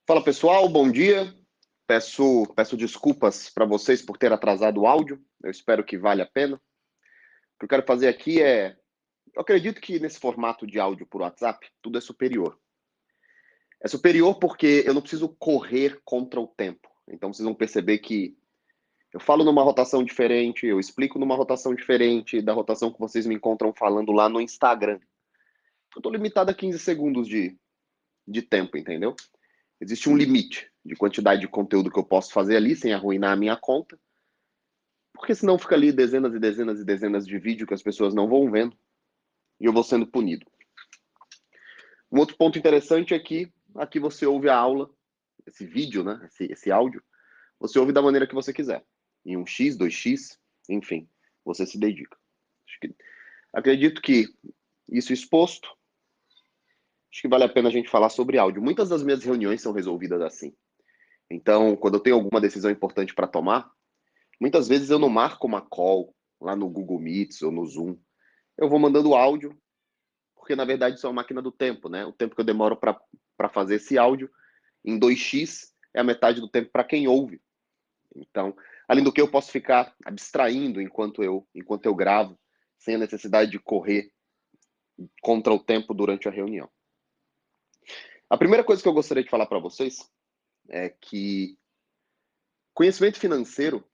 Fala pessoal, bom dia. Peço desculpas para vocês por ter atrasado o áudio. Eu espero que valha a pena. O que eu quero fazer aqui eu acredito que nesse formato de áudio por WhatsApp, tudo é superior. É superior porque eu não preciso correr contra o tempo. Então vocês vão perceber que eu falo numa rotação diferente, eu explico numa rotação diferente da rotação que vocês me encontram falando lá no Instagram. Eu estou limitado a 15 segundos de tempo, entendeu? Existe um limite de quantidade de conteúdo que eu posso fazer ali sem arruinar a minha conta, porque senão fica ali dezenas e dezenas e dezenas de vídeos que as pessoas não vão vendo e eu vou sendo punido. Um outro ponto interessante é que aqui você ouve a aula, esse vídeo, né, esse áudio, você ouve da maneira que você quiser. Em 1x, 2x, enfim, você se dedica. Acredito que isso exposto, acho que vale a pena a gente falar sobre áudio. Muitas das minhas reuniões são resolvidas assim. Então, quando eu tenho alguma decisão importante para tomar, muitas vezes eu não marco uma call lá no Google Meets ou no Zoom. Eu vou mandando áudio, porque na verdade isso é uma máquina do tempo, né? O tempo que eu demoro para fazer esse áudio em 2x é a metade do tempo para quem ouve. Então, além do que eu posso ficar abstraindo enquanto eu gravo, sem a necessidade de correr contra o tempo durante a reunião. A primeira coisa que eu gostaria de falar para vocês é que conhecimento financeiro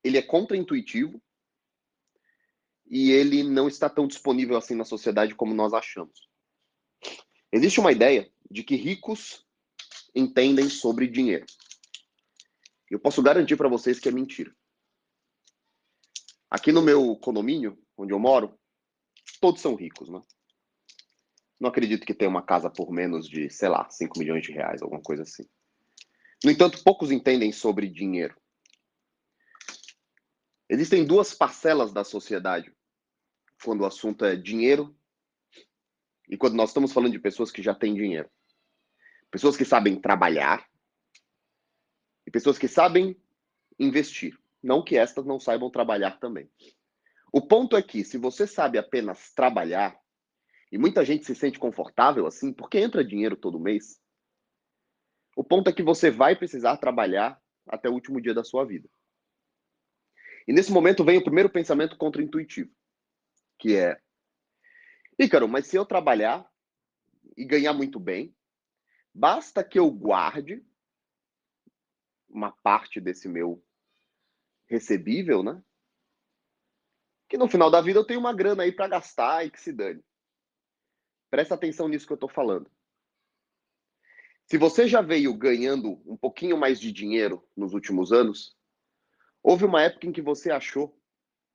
ele é contraintuitivo e ele não está tão disponível assim na sociedade como nós achamos. Existe uma ideia de que ricos entendem sobre dinheiro. Eu posso garantir para vocês que é mentira. Aqui no meu condomínio, onde eu moro, todos são ricos, né? Não acredito que tenha uma casa por menos de, sei lá, 5 milhões de reais, alguma coisa assim. No entanto, poucos entendem sobre dinheiro. Existem duas parcelas da sociedade quando o assunto é dinheiro e quando nós estamos falando de pessoas que já têm dinheiro. Pessoas que sabem trabalhar e pessoas que sabem investir. Não que estas não saibam trabalhar também. O ponto é que, se você sabe apenas trabalhar, e muita gente se sente confortável assim, porque entra dinheiro todo mês, o ponto é que você vai precisar trabalhar até o último dia da sua vida. E nesse momento vem o primeiro pensamento contraintuitivo, que é: Ícaro, mas se eu trabalhar e ganhar muito bem, basta que eu guarde uma parte desse meu recebível, né? Que no final da vida eu tenho uma grana aí para gastar e que se dane. Presta atenção nisso que eu estou falando. Se você já veio ganhando um pouquinho mais de dinheiro nos últimos anos, houve uma época em que você achou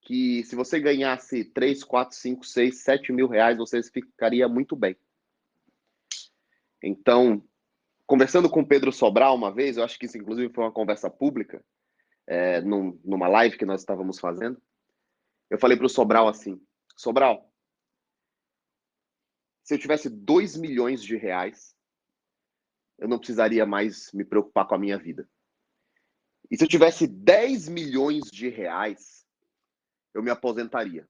que se você ganhasse 3, 4, 5, 6, 7 mil reais, você ficaria muito bem. Então, conversando com o Pedro Sobral uma vez, eu acho que isso inclusive foi uma conversa pública, numa live que nós estávamos fazendo, eu falei para o Sobral assim: Sobral, se eu tivesse 2 milhões de reais, eu não precisaria mais me preocupar com a minha vida. E se eu tivesse 10 milhões de reais, eu me aposentaria.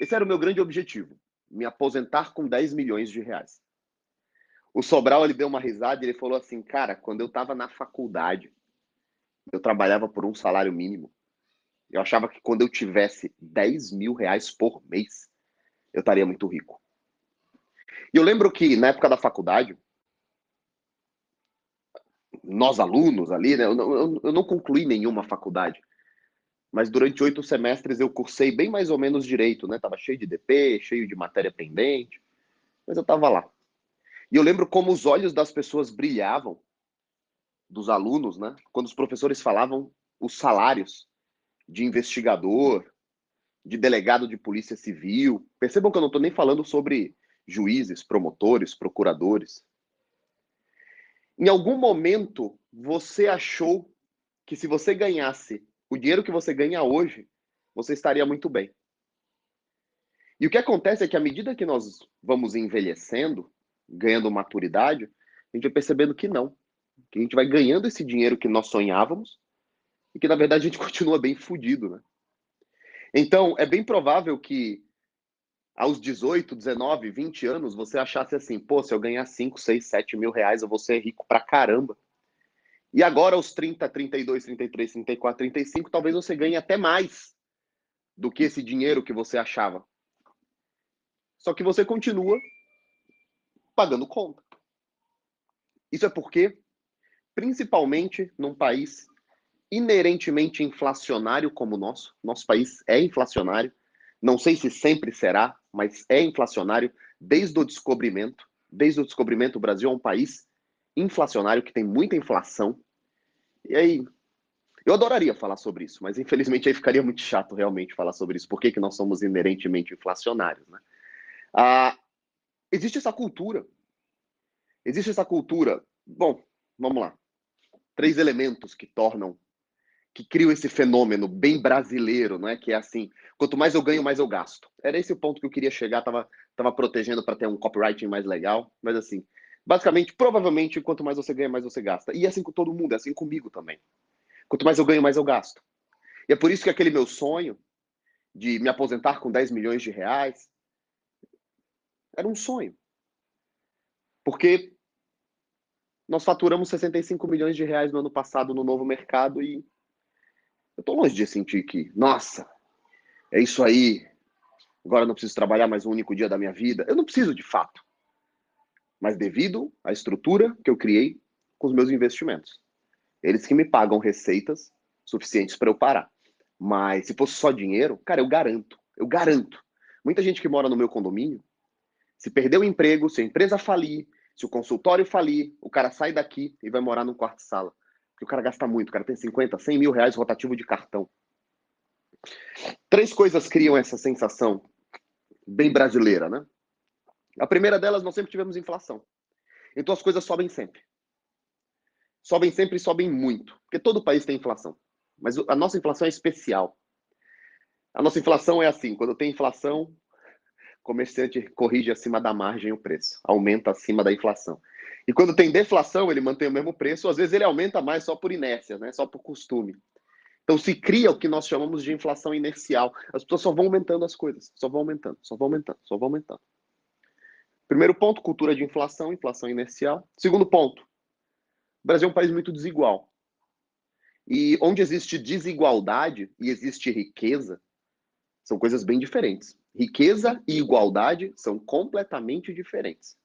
Esse era o meu grande objetivo, me aposentar com 10 milhões de reais. O Sobral, ele deu uma risada e ele falou assim: cara, quando eu estava na faculdade, eu trabalhava por um salário mínimo. Eu achava que quando eu tivesse 10 mil reais por mês, eu estaria muito rico. E eu lembro que na época da faculdade, nós alunos ali, né, eu não concluí nenhuma faculdade, mas durante 8 semestres eu cursei bem mais ou menos direito, né? Tava cheio de DP, cheio de matéria pendente, mas eu tava lá. E eu lembro como os olhos das pessoas brilhavam, dos alunos, né? Quando os professores falavam os salários de investigador, de delegado de polícia civil. Percebam que eu não estou nem falando sobre juízes, promotores, procuradores. Em algum momento, você achou que se você ganhasse o dinheiro que você ganha hoje, você estaria muito bem. E o que acontece é que à medida que nós vamos envelhecendo, ganhando maturidade, a gente vai percebendo que não. Que a gente vai ganhando esse dinheiro que nós sonhávamos e que, na verdade, a gente continua bem fudido, né? Então, é bem provável que aos 18, 19, 20 anos, você achasse assim, pô, se eu ganhar 5, 6, 7 mil reais, eu vou ser rico pra caramba. E agora, aos 30, 32, 33, 34, 35, talvez você ganhe até mais do que esse dinheiro que você achava. Só que você continua pagando conta. Isso é porque, principalmente num país inerentemente inflacionário como o nosso país é inflacionário, não sei se sempre será, mas é inflacionário desde o descobrimento. Desde o descobrimento, o Brasil é um país inflacionário que tem muita inflação. E aí, eu adoraria falar sobre isso, mas infelizmente aí ficaria muito chato realmente falar sobre isso. Por que nós somos inerentemente inflacionários, né? Ah, existe essa cultura. Existe essa cultura. Bom, vamos lá. 3 elementos que criam esse fenômeno bem brasileiro, não é? Que é assim, quanto mais eu ganho, mais eu gasto. Era esse o ponto que eu queria chegar, tava protegendo para ter um copywriting mais legal, mas assim, basicamente, provavelmente, quanto mais você ganha, mais você gasta. E é assim com todo mundo, é assim comigo também. Quanto mais eu ganho, mais eu gasto. E é por isso que aquele meu sonho de me aposentar com 10 milhões de reais era um sonho. Porque nós faturamos 65 milhões de reais no ano passado no novo mercado e eu tô longe de sentir que, nossa, é isso aí, agora eu não preciso trabalhar mais um único dia da minha vida. Eu não preciso de fato, mas devido à estrutura que eu criei com os meus investimentos. Eles que me pagam receitas suficientes para eu parar. Mas se fosse só dinheiro, cara, eu garanto. Muita gente que mora no meu condomínio, se perder o emprego, se a empresa falir, se o consultório falir, o cara sai daqui e vai morar num quarto-sala. Porque o cara gasta muito, o cara tem 50, 100 mil reais rotativo de cartão. 3 coisas criam essa sensação bem brasileira, né? A primeira delas, nós sempre tivemos inflação. Então as coisas sobem sempre. Sobem sempre e sobem muito. Porque todo país tem inflação. Mas a nossa inflação é especial. A nossa inflação é assim, quando tem inflação, o comerciante corrige acima da margem o preço. Aumenta acima da inflação. E quando tem deflação, ele mantém o mesmo preço. Às vezes ele aumenta mais só por inércia, né? Só por costume. Então se cria o que nós chamamos de inflação inercial. As pessoas só vão aumentando as coisas. Só vão aumentando, só vão aumentando, só vão aumentando. Primeiro ponto, cultura de inflação, inflação inercial. Segundo ponto, o Brasil é um país muito desigual. E onde existe desigualdade e existe riqueza, são coisas bem diferentes. Riqueza e igualdade são completamente diferentes.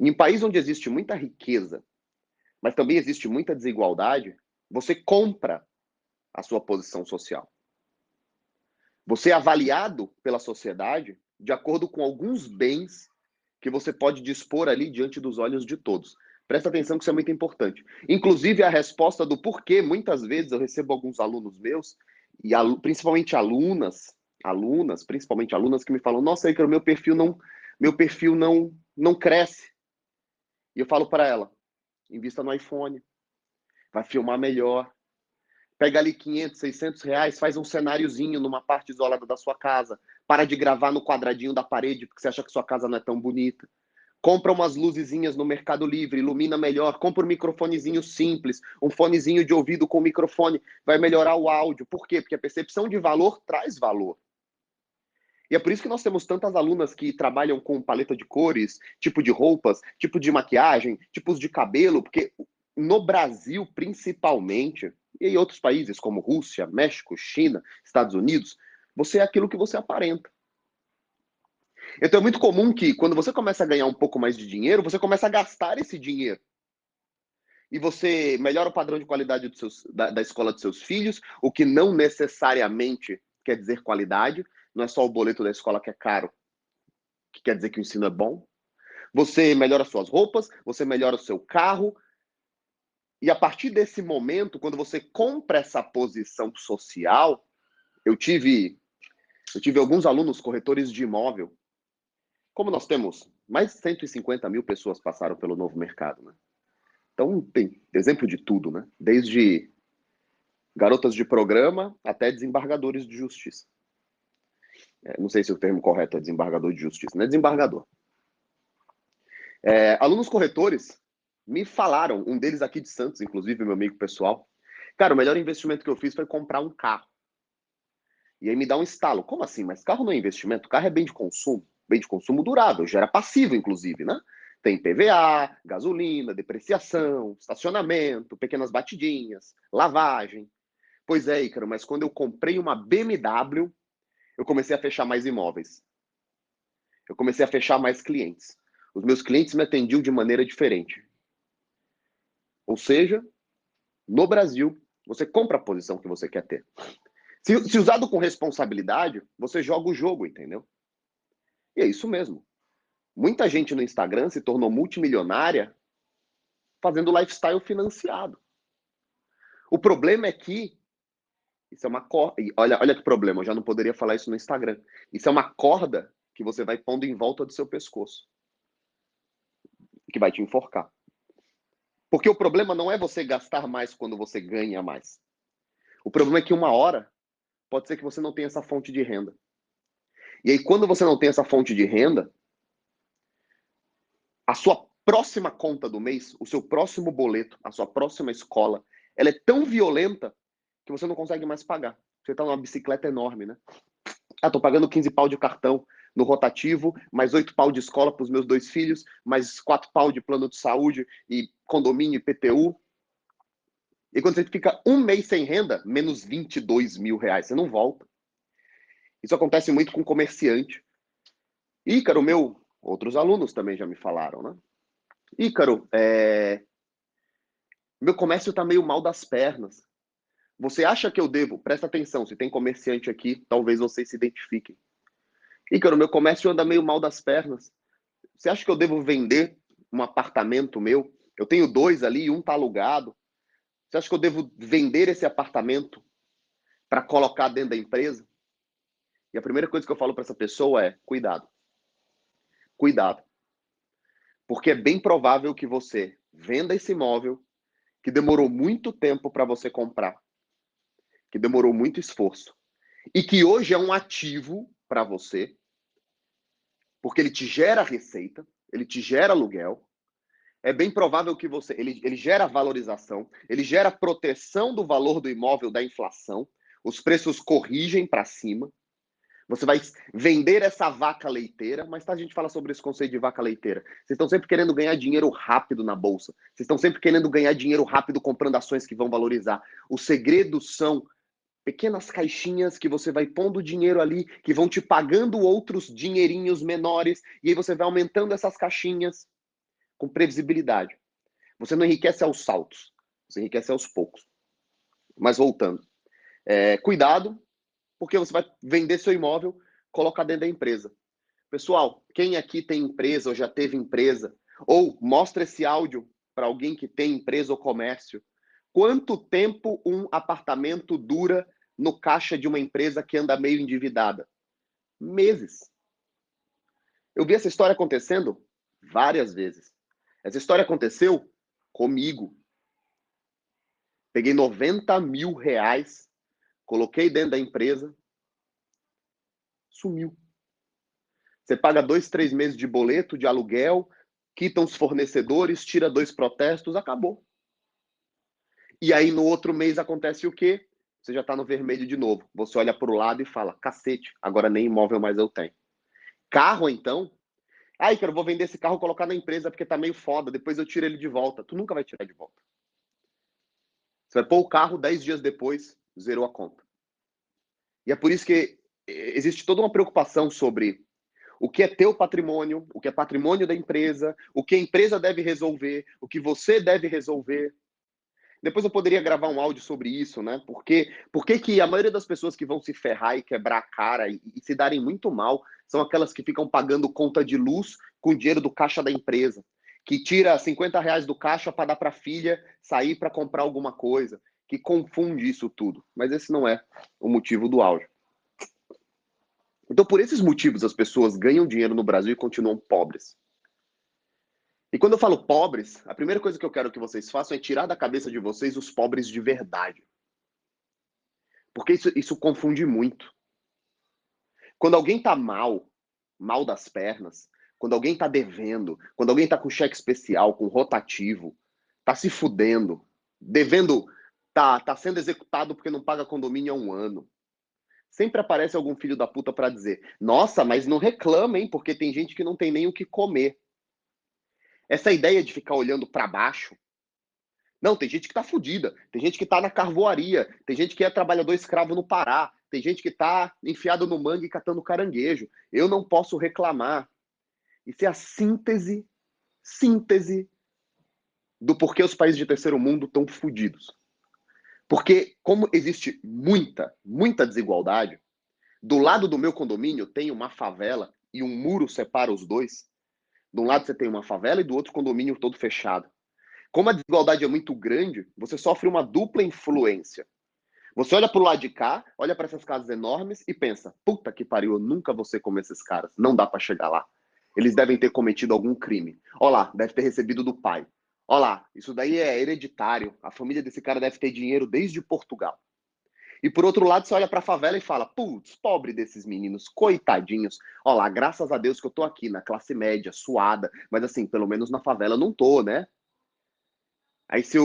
Em um país onde existe muita riqueza, mas também existe muita desigualdade, você compra a sua posição social. Você é avaliado pela sociedade de acordo com alguns bens que você pode dispor ali diante dos olhos de todos. Presta atenção que isso é muito importante. Inclusive, a resposta do porquê, muitas vezes eu recebo alguns alunos meus, e principalmente alunas, principalmente alunas que me falam, nossa, Ícaro, meu perfil não cresce. E eu falo para ela, invista no iPhone, vai filmar melhor, pega ali 500, 600 reais, faz um cenáriozinho numa parte isolada da sua casa, para de gravar no quadradinho da parede, porque você acha que sua casa não é tão bonita. Compra umas luzezinhas no Mercado Livre, ilumina melhor. Compra um microfonezinho simples, um fonezinho de ouvido com microfone, vai melhorar o áudio. Por quê? Porque a percepção de valor traz valor. E é por isso que nós temos tantas alunas que trabalham com paleta de cores, tipo de roupas, tipo de maquiagem, tipos de cabelo, porque no Brasil, principalmente, e em outros países como Rússia, México, China, Estados Unidos, você é aquilo que você aparenta. Então é muito comum que quando você começa a ganhar um pouco mais de dinheiro, você começa a gastar esse dinheiro. E você melhora o padrão de qualidade da escola dos seus filhos, o que não necessariamente quer dizer qualidade. Não é só o boleto da escola que é caro, que quer dizer que o ensino é bom. Você melhora suas roupas, você melhora o seu carro. E a partir desse momento, quando você compra essa posição social, eu tive alguns alunos corretores de imóvel. Como nós temos mais de 150 mil pessoas passaram pelo novo mercado, né? Então, tem exemplo de tudo, né? Desde garotas de programa até desembargadores de justiça. Não sei se o termo correto é desembargador de justiça, não é desembargador. Alunos corretores me falaram, um deles aqui de Santos, inclusive, meu amigo pessoal, cara, o melhor investimento que eu fiz foi comprar um carro. E aí me dá um estalo. Como assim? Mas carro não é investimento? Carro é bem de consumo durável, gera passivo, inclusive, né? Tem PVA, gasolina, depreciação, estacionamento, pequenas batidinhas, lavagem. Pois é, Ícaro, mas quando eu comprei uma BMW, eu comecei a fechar mais imóveis. Eu comecei a fechar mais clientes. Os meus clientes me atendiam de maneira diferente. Ou seja, no Brasil, você compra a posição que você quer ter. Se usado com responsabilidade, você joga o jogo, entendeu? E é isso mesmo. Muita gente no Instagram se tornou multimilionária fazendo lifestyle financiado. O problema é que isso é uma corda. Olha que problema, eu já não poderia falar isso no Instagram. Isso é uma corda que você vai pondo em volta do seu pescoço, que vai te enforcar. Porque o problema não é você gastar mais quando você ganha mais. O problema é que uma hora pode ser que você não tenha essa fonte de renda. E aí, quando você não tem essa fonte de renda, a sua próxima conta do mês, o seu próximo boleto, a sua próxima escola, ela é tão violenta que você não consegue mais pagar. Você está numa bicicleta enorme, né? Ah, tô pagando 15 pau de cartão no rotativo, mais 8 pau de escola para os meus 2 filhos, mais 4 pau de plano de saúde e condomínio e PTU. E quando você fica um mês sem renda, menos 22 mil reais, você não volta. Isso acontece muito com comerciante. Ícaro, outros alunos também já me falaram, né? Ícaro, meu comércio tá meio mal das pernas. Você acha que eu devo? Presta atenção, se tem comerciante aqui, talvez vocês se identifiquem. Ícaro, meu comércio anda meio mal das pernas. Você acha que eu devo vender um apartamento meu? Eu tenho 2 ali e um tá alugado. Você acha que eu devo vender esse apartamento para colocar dentro da empresa? E a primeira coisa que eu falo para essa pessoa é: cuidado. Cuidado. Porque é bem provável que você venda esse imóvel que demorou muito tempo para você comprar, que demorou muito esforço, e que hoje é um ativo para você, porque ele te gera receita, ele te gera aluguel. É bem provável que ele gera valorização, ele gera proteção do valor do imóvel da inflação, os preços corrigem para cima. Você vai vender essa vaca leiteira, mas tá, a gente fala sobre esse conceito de vaca leiteira. Vocês estão sempre querendo ganhar dinheiro rápido na bolsa. Vocês estão sempre querendo ganhar dinheiro rápido comprando ações que vão valorizar. O segredo são pequenas caixinhas que você vai pondo dinheiro ali, que vão te pagando outros dinheirinhos menores, e aí você vai aumentando essas caixinhas com previsibilidade. Você não enriquece aos saltos, você enriquece aos poucos. Mas voltando, cuidado, porque você vai vender seu imóvel, colocar dentro da empresa. Pessoal, quem aqui tem empresa ou já teve empresa, ou mostra esse áudio para alguém que tem empresa ou comércio. Quanto tempo um apartamento dura no caixa de uma empresa que anda meio endividada? Meses. Eu vi essa história acontecendo várias vezes. Essa história aconteceu comigo. Peguei 90 mil reais, coloquei dentro da empresa, sumiu. Você paga 2, 3 meses de boleto, de aluguel, quita os fornecedores, tira 2 protestos, acabou. E aí no outro mês acontece o quê? Você já está no vermelho de novo. Você olha para o lado e fala, cacete, agora nem imóvel mais eu tenho. Carro, então? Ai, cara, eu vou vender esse carro e colocar na empresa porque tá meio foda, depois eu tiro ele de volta. Tu nunca vai tirar de volta. Você vai pôr o carro 10 dias depois, zerou a conta. E é por isso que existe toda uma preocupação sobre o que é teu patrimônio, o que é patrimônio da empresa, o que a empresa deve resolver, o que você deve resolver. Depois eu poderia gravar um áudio sobre isso, né? Por que a maioria das pessoas que vão se ferrar e quebrar a cara e se darem muito mal são aquelas que ficam pagando conta de luz com o dinheiro do caixa da empresa, que tira 50 reais do caixa para dar para a filha sair para comprar alguma coisa, que confunde isso tudo. Mas esse não é o motivo do áudio. Então, por esses motivos, as pessoas ganham dinheiro no Brasil e continuam pobres. E quando eu falo pobres, a primeira coisa que eu quero que vocês façam é tirar da cabeça de vocês os pobres de verdade. Porque isso confunde muito. Quando alguém tá mal das pernas, quando alguém tá devendo, quando alguém tá com cheque especial, com rotativo, tá se fudendo, devendo, tá sendo executado porque não paga condomínio há um ano, sempre aparece algum filho da puta para dizer: nossa, mas não reclama, hein, porque tem gente que não tem nem o que comer. Essa ideia de ficar olhando para baixo. Não, tem gente que tá fudida, tem gente que tá na carvoaria, tem gente que é trabalhador escravo no Pará, tem gente que tá enfiado no mangue e catando caranguejo. Eu não posso reclamar. Isso é a síntese do porquê os países de terceiro mundo estão fudidos. Porque como existe muita desigualdade, do lado do meu condomínio tem uma favela e um muro separa os dois. De um lado você tem uma favela e do outro condomínio todo fechado. Como a desigualdade é muito grande, você sofre uma dupla influência. Você olha para o lado de cá, olha para essas casas enormes e pensa: puta que pariu, eu nunca vou ser como esses caras. Não dá para chegar lá. Eles devem ter cometido algum crime. Olha lá, deve ter recebido do pai. Olha lá, isso daí é hereditário. A família desse cara deve ter dinheiro desde Portugal. E por outro lado, você olha para a favela e fala: putz, pobre desses meninos, coitadinhos. Olha lá, graças a Deus que eu tô aqui na classe média, suada, mas assim, pelo menos na favela eu não tô, né? Aí se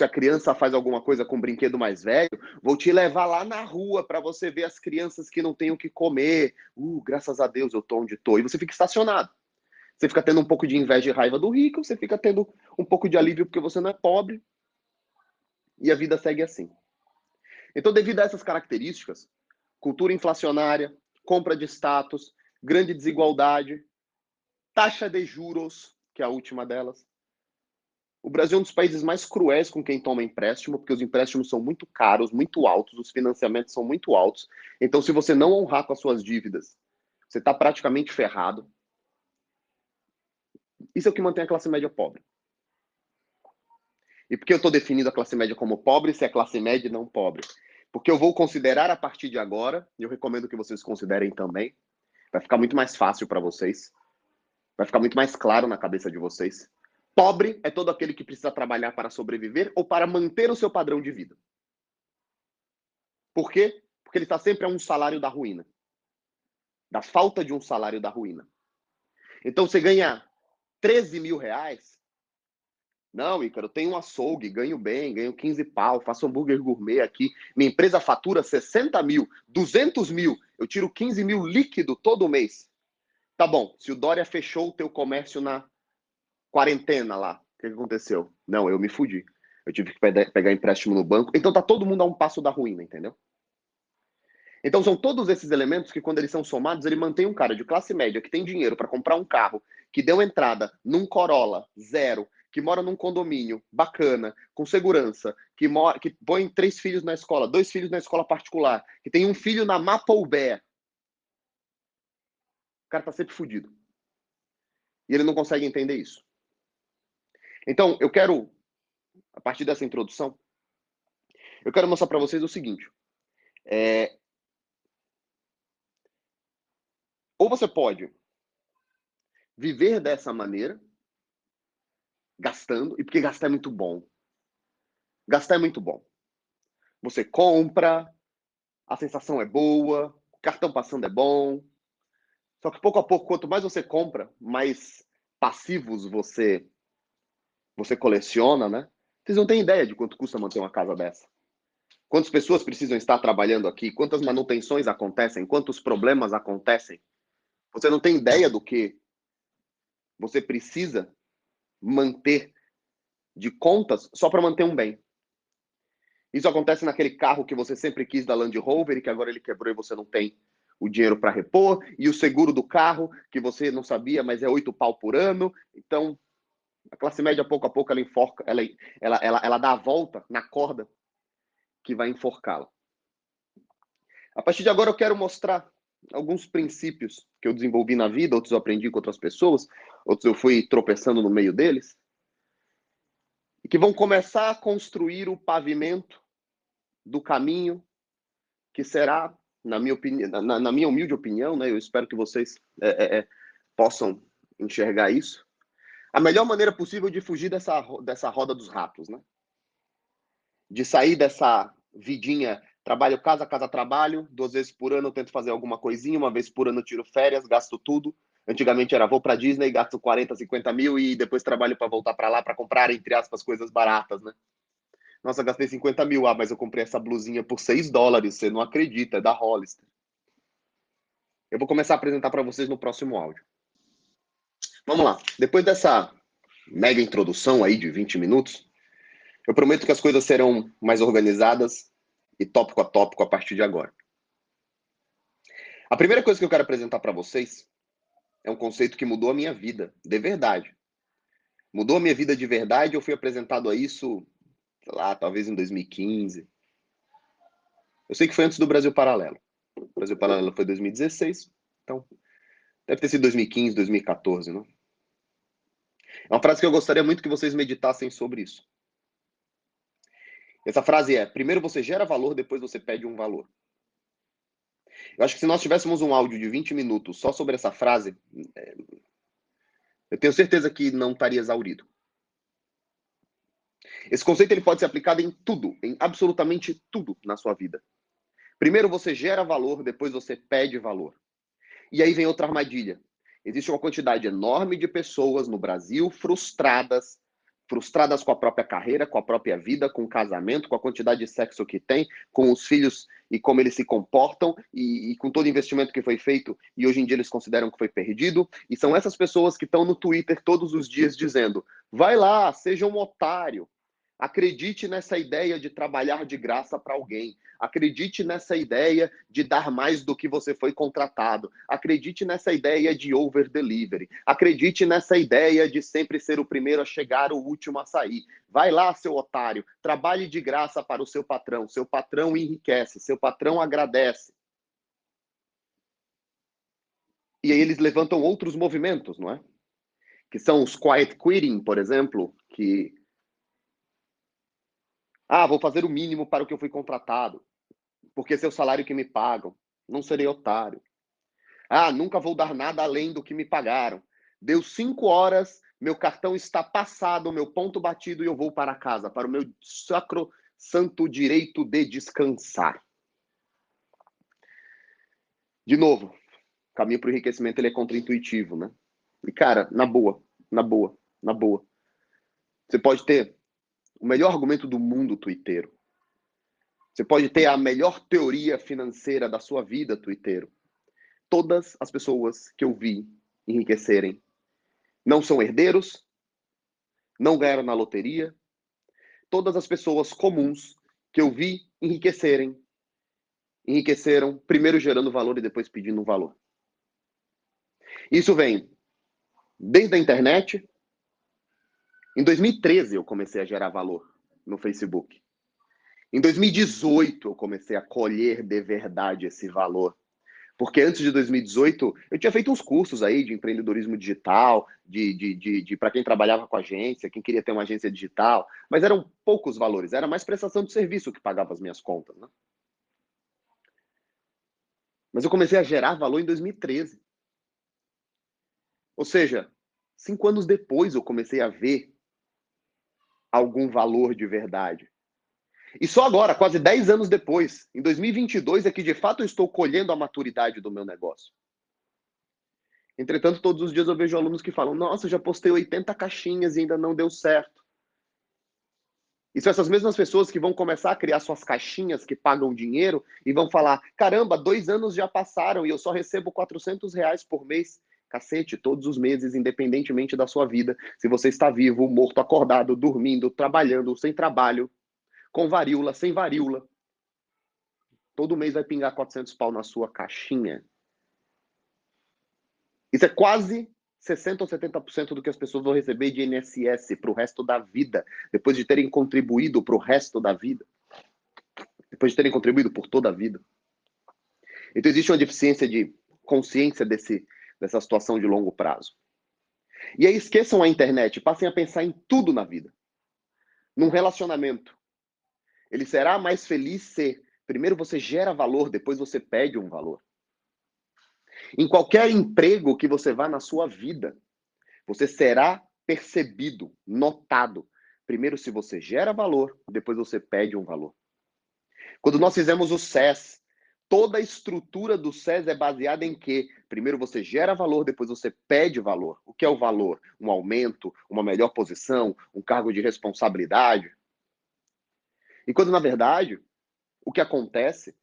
a criança faz alguma coisa com um brinquedo mais velho, vou te levar lá na rua para você ver as crianças que não têm o que comer. Graças a Deus eu tô onde tô. E você fica estacionado. Você fica tendo um pouco de inveja e raiva do rico, você fica tendo um pouco de alívio porque você não é pobre. E a vida segue assim. Então, devido a essas características, cultura inflacionária, compra de status, grande desigualdade, taxa de juros, que é a última delas, o Brasil é um dos países mais cruéis com quem toma empréstimo, porque os empréstimos são muito caros, muito altos, os financiamentos são muito altos. Então, se você não honrar com as suas dívidas, você está praticamente ferrado. Isso é o que mantém a classe média pobre. E por que eu estou definindo a classe média como pobre se é classe média e não pobre? Porque eu vou considerar a partir de agora, e eu recomendo que vocês considerem também, vai ficar muito mais fácil para vocês, vai ficar muito mais claro na cabeça de vocês. Pobre é todo aquele que precisa trabalhar para sobreviver ou para manter o seu padrão de vida. Por quê? Porque ele está sempre a um salário da ruína. Da falta de um salário da ruína. Então, você ganha 13 mil reais. Não, Ícaro, eu tenho um açougue, ganho bem, ganho 15 pau, faço hambúrguer gourmet aqui. Minha empresa fatura 60 mil, 200 mil. Eu tiro 15 mil líquido todo mês. Tá bom, se o Dória fechou o teu comércio na quarentena lá, o que aconteceu? Não, eu me fudi. Eu tive que pegar empréstimo no banco. Então tá todo mundo a um passo da ruína, entendeu? Então são todos esses elementos que, quando eles são somados, ele mantém um cara de classe média que tem dinheiro para comprar um carro, que deu entrada num Corolla zero, que mora num condomínio bacana, com segurança, que põe 3 filhos na escola, 2 filhos na escola particular, que tem um filho na Mapoubé. O cara tá sempre fudido. E ele não consegue entender isso. Então, eu quero, a partir dessa introdução, eu quero mostrar para vocês o seguinte. Ou você pode viver dessa maneira, gastando, e porque gastar é muito bom. Gastar é muito bom. Você compra, a sensação é boa, o cartão passando é bom. Só que pouco a pouco, quanto mais você compra, mais passivos você coleciona, né? Vocês não têm ideia de quanto custa manter uma casa dessa. Quantas pessoas precisam estar trabalhando aqui? Quantas manutenções acontecem? Quantos problemas acontecem? Você não tem ideia do que você precisa manter de contas só para manter um bem. Isso acontece naquele carro que você sempre quis da Land Rover e que agora ele quebrou e você não tem o dinheiro para repor, e o seguro do carro que você não sabia, mas é 8 pau por ano. Então, a classe média, pouco a pouco, ela enforca, ela dá a volta na corda que vai enforcá-la. A partir de agora, eu quero mostrar alguns princípios que eu desenvolvi na vida, outros eu aprendi com outras pessoas, outros eu fui tropeçando no meio deles, e que vão começar a construir o pavimento do caminho que será, na minha opinião, na minha humilde opinião, né? Eu espero que vocês possam enxergar isso. A melhor maneira possível de fugir dessa roda dos ratos, né? De sair dessa vidinha, trabalho casa, casa trabalho, 2 vezes por ano eu tento fazer alguma coisinha, 1 vez por ano eu tiro férias, gasto tudo. Antigamente era vou para Disney, gasto 40, 50 mil e depois trabalho para voltar para lá para comprar, entre aspas, coisas baratas, né? Nossa, gastei 50 mil. Ah, mas eu comprei essa blusinha por $6. Você não acredita, é da Hollister. Eu vou começar a apresentar para vocês no próximo áudio. Vamos lá. Depois dessa mega introdução aí de 20 minutos, eu prometo que as coisas serão mais organizadas e tópico a tópico a partir de agora. A primeira coisa que eu quero apresentar para vocês é um conceito que mudou a minha vida, de verdade. Mudou a minha vida de verdade, eu fui apresentado a isso, sei lá, talvez em 2015. Eu sei que foi antes do Brasil Paralelo. O Brasil Paralelo foi 2016, então deve ter sido 2015, 2014, não? É uma frase que eu gostaria muito que vocês meditassem sobre isso. Essa frase é: primeiro você gera valor, depois você pede um valor. Eu acho que se nós tivéssemos um áudio de 20 minutos só sobre essa frase, eu tenho certeza que não estaria exaurido. Esse conceito ele pode ser aplicado em tudo, em absolutamente tudo na sua vida. Primeiro você gera valor, depois você pede valor. E aí vem outra armadilha. Existe uma quantidade enorme de pessoas no Brasil frustradas com a própria carreira, com a própria vida, com o casamento, com a quantidade de sexo que tem, com os filhos e como eles se comportam e com todo o investimento que foi feito e hoje em dia eles consideram que foi perdido. E são essas pessoas que estão no Twitter todos os dias dizendo: vai lá, seja um otário. Acredite nessa ideia de trabalhar de graça para alguém. Acredite nessa ideia de dar mais do que você foi contratado. Acredite nessa ideia de over delivery. Acredite nessa ideia de sempre ser o primeiro a chegar, o último a sair. Vai lá, seu otário. Trabalhe de graça para o seu patrão. Seu patrão enriquece. Seu patrão agradece. E aí eles levantam outros movimentos, não é? Que são os quiet quitting, por exemplo, que vou fazer o mínimo para o que eu fui contratado, porque esse é o salário que me pagam. Não serei otário. Nunca vou dar nada além do que me pagaram. Deu 5 horas, meu cartão está passado, meu ponto batido e eu vou para casa, para o meu sacrosanto direito de descansar. De novo, o caminho para o enriquecimento ele é contraintuitivo, né? E, cara, na boa. Você pode ter o melhor argumento do mundo twitteiro. Você pode ter a melhor teoria financeira da sua vida twitteiro. Todas as pessoas que eu vi enriquecerem não são herdeiros, não ganharam na loteria. Todas as pessoas comuns que eu vi enriqueceram primeiro gerando valor e depois pedindo um valor. Isso vem desde a internet. Em 2013 eu comecei a gerar valor no Facebook. Em 2018 eu comecei a colher de verdade esse valor. Porque antes de 2018, eu tinha feito uns cursos aí de empreendedorismo digital, para quem trabalhava com agência, quem queria ter uma agência digital, mas eram poucos valores, era mais prestação de serviço que pagava as minhas contas, né? Mas eu comecei a gerar valor em 2013. Ou seja, 5 anos depois eu comecei a ver algum valor de verdade. E só agora, quase 10 anos depois, em 2022, é que de fato eu estou colhendo a maturidade do meu negócio. Entretanto, todos os dias eu vejo alunos que falam: nossa, eu já postei 80 caixinhas e ainda não deu certo. E são essas mesmas pessoas que vão começar a criar suas caixinhas que pagam dinheiro e vão falar: caramba, 2 anos já passaram e eu só recebo R$ 400 por mês. Cacete, todos os meses, independentemente da sua vida, se você está vivo, morto, acordado, dormindo, trabalhando, sem trabalho, com varíola, sem varíola, todo mês vai pingar 400 pau na sua caixinha. Isso é quase 60% ou 70% do que as pessoas vão receber de INSS para o resto da vida, depois de terem contribuído para o resto da vida, depois de terem contribuído por toda a vida. Então existe uma deficiência de consciência dessa situação de longo prazo. E aí esqueçam a internet, passem a pensar em tudo na vida. Num relacionamento, ele será mais feliz se primeiro você gera valor, depois você pede um valor. Em qualquer emprego que você vá na sua vida, você será percebido, notado. Primeiro se você gera valor, depois você pede um valor. Quando nós fizemos o SES, toda a estrutura do SES é baseada em que primeiro você gera valor, depois você pede valor. O que é o valor? Um aumento, uma melhor posição, um cargo de responsabilidade. E quando, na verdade, o que acontece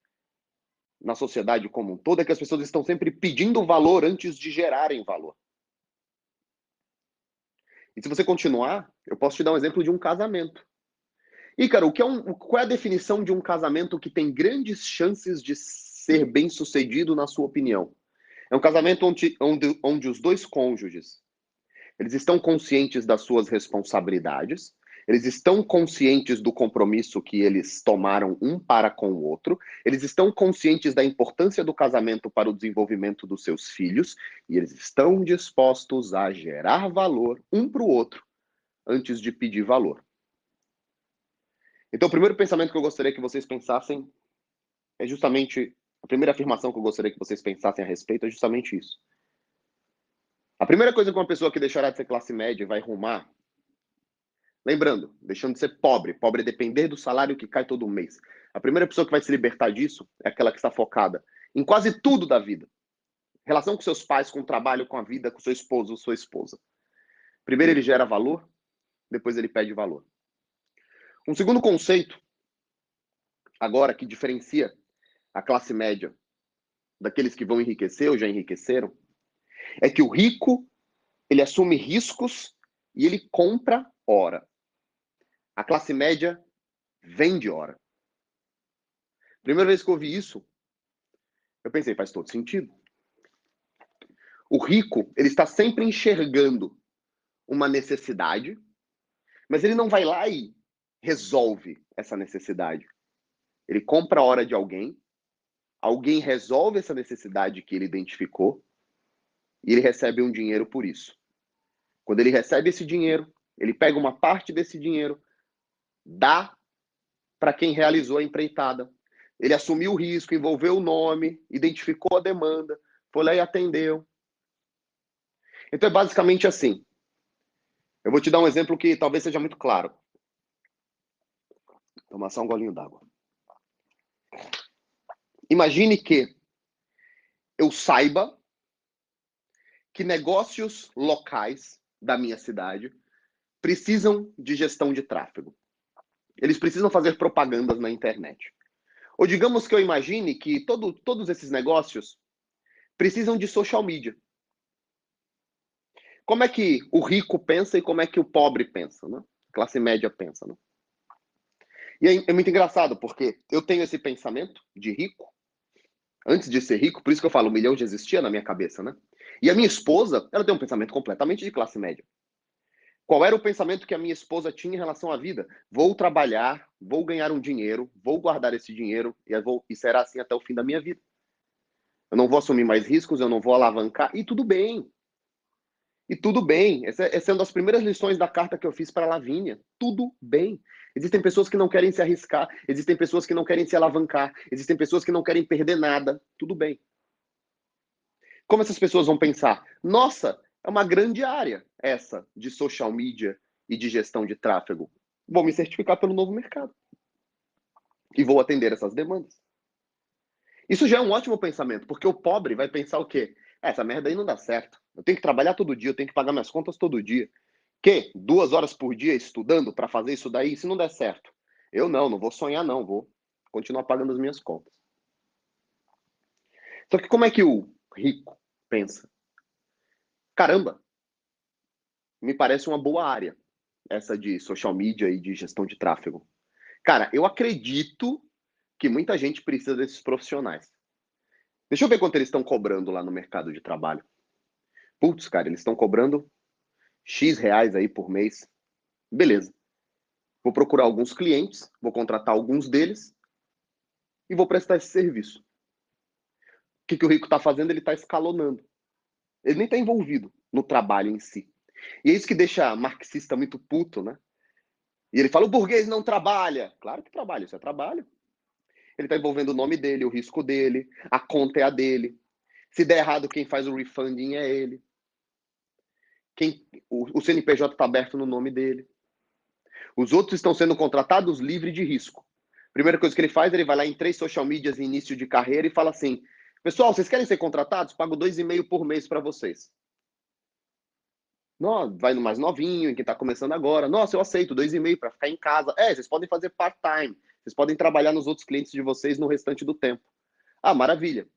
na sociedade como um todo é que as pessoas estão sempre pedindo valor antes de gerarem valor. E se você continuar, eu posso te dar um exemplo de um casamento. E, cara, qual é a definição de um casamento que tem grandes chances de ser bem-sucedido, na sua opinião? É um casamento onde os dois cônjuges, eles estão conscientes das suas responsabilidades, eles estão conscientes do compromisso que eles tomaram um para com o outro, eles estão conscientes da importância do casamento para o desenvolvimento dos seus filhos, e eles estão dispostos a gerar valor um para o outro antes de pedir valor. Então, o primeiro pensamento que eu gostaria que vocês pensassem é justamente, a primeira afirmação que eu gostaria que vocês pensassem a respeito é justamente isso. A primeira coisa que uma pessoa que deixará de ser classe média vai rumar, lembrando, deixando de ser pobre, pobre é depender do salário que cai todo mês. A primeira pessoa que vai se libertar disso é aquela que está focada em quase tudo da vida. Relação com seus pais, com o trabalho, com a vida, com seu esposo, sua esposa. Primeiro ele gera valor, depois ele pede valor. Um segundo conceito, agora, que diferencia a classe média daqueles que vão enriquecer ou já enriqueceram, é que o rico, ele assume riscos e ele compra hora. A classe média vende hora. Primeira vez que eu ouvi isso, eu pensei, faz todo sentido. O rico, ele está sempre enxergando uma necessidade, mas ele não vai lá e resolve essa necessidade. Ele compra a hora de alguém, alguém resolve essa necessidade que ele identificou e ele recebe um dinheiro por isso. Quando ele recebe esse dinheiro, ele pega uma parte desse dinheiro, dá para quem realizou a empreitada. Ele assumiu o risco, envolveu o nome, identificou a demanda, foi lá e atendeu. Então é basicamente assim. Eu vou te dar um exemplo que talvez seja muito claro. Tomar só um golinho d'água. Imagine que eu saiba que negócios locais da minha cidade precisam de gestão de tráfego. Eles precisam fazer propagandas na internet. Ou digamos que eu imagine que todos esses negócios precisam de social media. Como é que o rico pensa e como é que o pobre pensa, né? A classe média pensa, né? E é muito engraçado, porque eu tenho esse pensamento de rico, antes de ser rico, por isso que eu falo, 1 milhão já existia na minha cabeça, né? E a minha esposa, ela tem um pensamento completamente de classe média. Qual era o pensamento que a minha esposa tinha em relação à vida? Vou trabalhar, vou ganhar um dinheiro, vou guardar esse dinheiro e será assim até o fim da minha vida. Eu não vou assumir mais riscos, eu não vou alavancar, e tudo bem. E tudo bem. Essa é uma das primeiras lições da carta que eu fiz para a Lavínia. Tudo bem. Existem pessoas que não querem se arriscar, existem pessoas que não querem se alavancar, existem pessoas que não querem perder nada. Tudo bem. Como essas pessoas vão pensar? Nossa, é uma grande área essa de social media e de gestão de tráfego. Vou me certificar pelo novo mercado. E vou atender essas demandas. Isso já é um ótimo pensamento, porque o pobre vai pensar o quê? Essa merda aí não dá certo. Eu tenho que trabalhar todo dia, eu tenho que pagar minhas contas todo dia. Que? 2 horas por dia estudando para fazer isso daí? Se não der certo. Eu não vou sonhar não, vou continuar pagando as minhas contas. Só que como é que o rico pensa? Caramba, me parece uma boa área essa de social media e de gestão de tráfego. Cara, eu acredito que muita gente precisa desses profissionais. Deixa eu ver quanto eles estão cobrando lá no mercado de trabalho. Putz, cara, eles estão cobrando X reais aí por mês. Beleza. Vou procurar alguns clientes, vou contratar alguns deles e vou prestar esse serviço. O que o rico está fazendo? Ele está escalonando. Ele nem está envolvido no trabalho em si. E é isso que deixa marxista muito puto, né? E ele fala, o burguês não trabalha. Claro que trabalha, isso é trabalho. Ele está envolvendo o nome dele, o risco dele, a conta é a dele. Se der errado, quem faz o refunding é ele. O CNPJ está aberto no nome dele. Os outros estão sendo contratados livre de risco. Primeira coisa que ele faz, ele vai lá em 3 social medias em início de carreira e fala assim, pessoal, vocês querem ser contratados? Pago 2,5 por mês para vocês. Vai no mais novinho, em quem está começando agora. Nossa, eu aceito 2,5 para ficar em casa. Vocês podem fazer part-time. Vocês podem trabalhar nos outros clientes de vocês no restante do tempo. Ah, maravilha.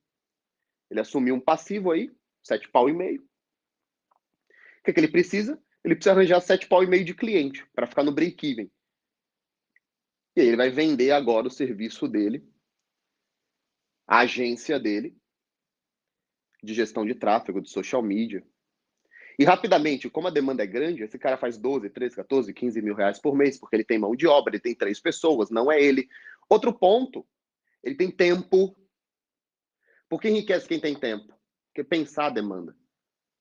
Ele assumiu um passivo aí, 7,5 pau. O que ele precisa? Ele precisa arranjar 7,5 pau de cliente para ficar no break-even. E aí ele vai vender agora o serviço dele, a agência dele, de gestão de tráfego, de social media. E rapidamente, como a demanda é grande, esse cara faz 12, 13, 14, 15 mil reais por mês, porque ele tem mão de obra, ele tem 3 pessoas, não é ele. Outro ponto, ele tem tempo. Por que enriquece quem tem tempo? Porque pensar demanda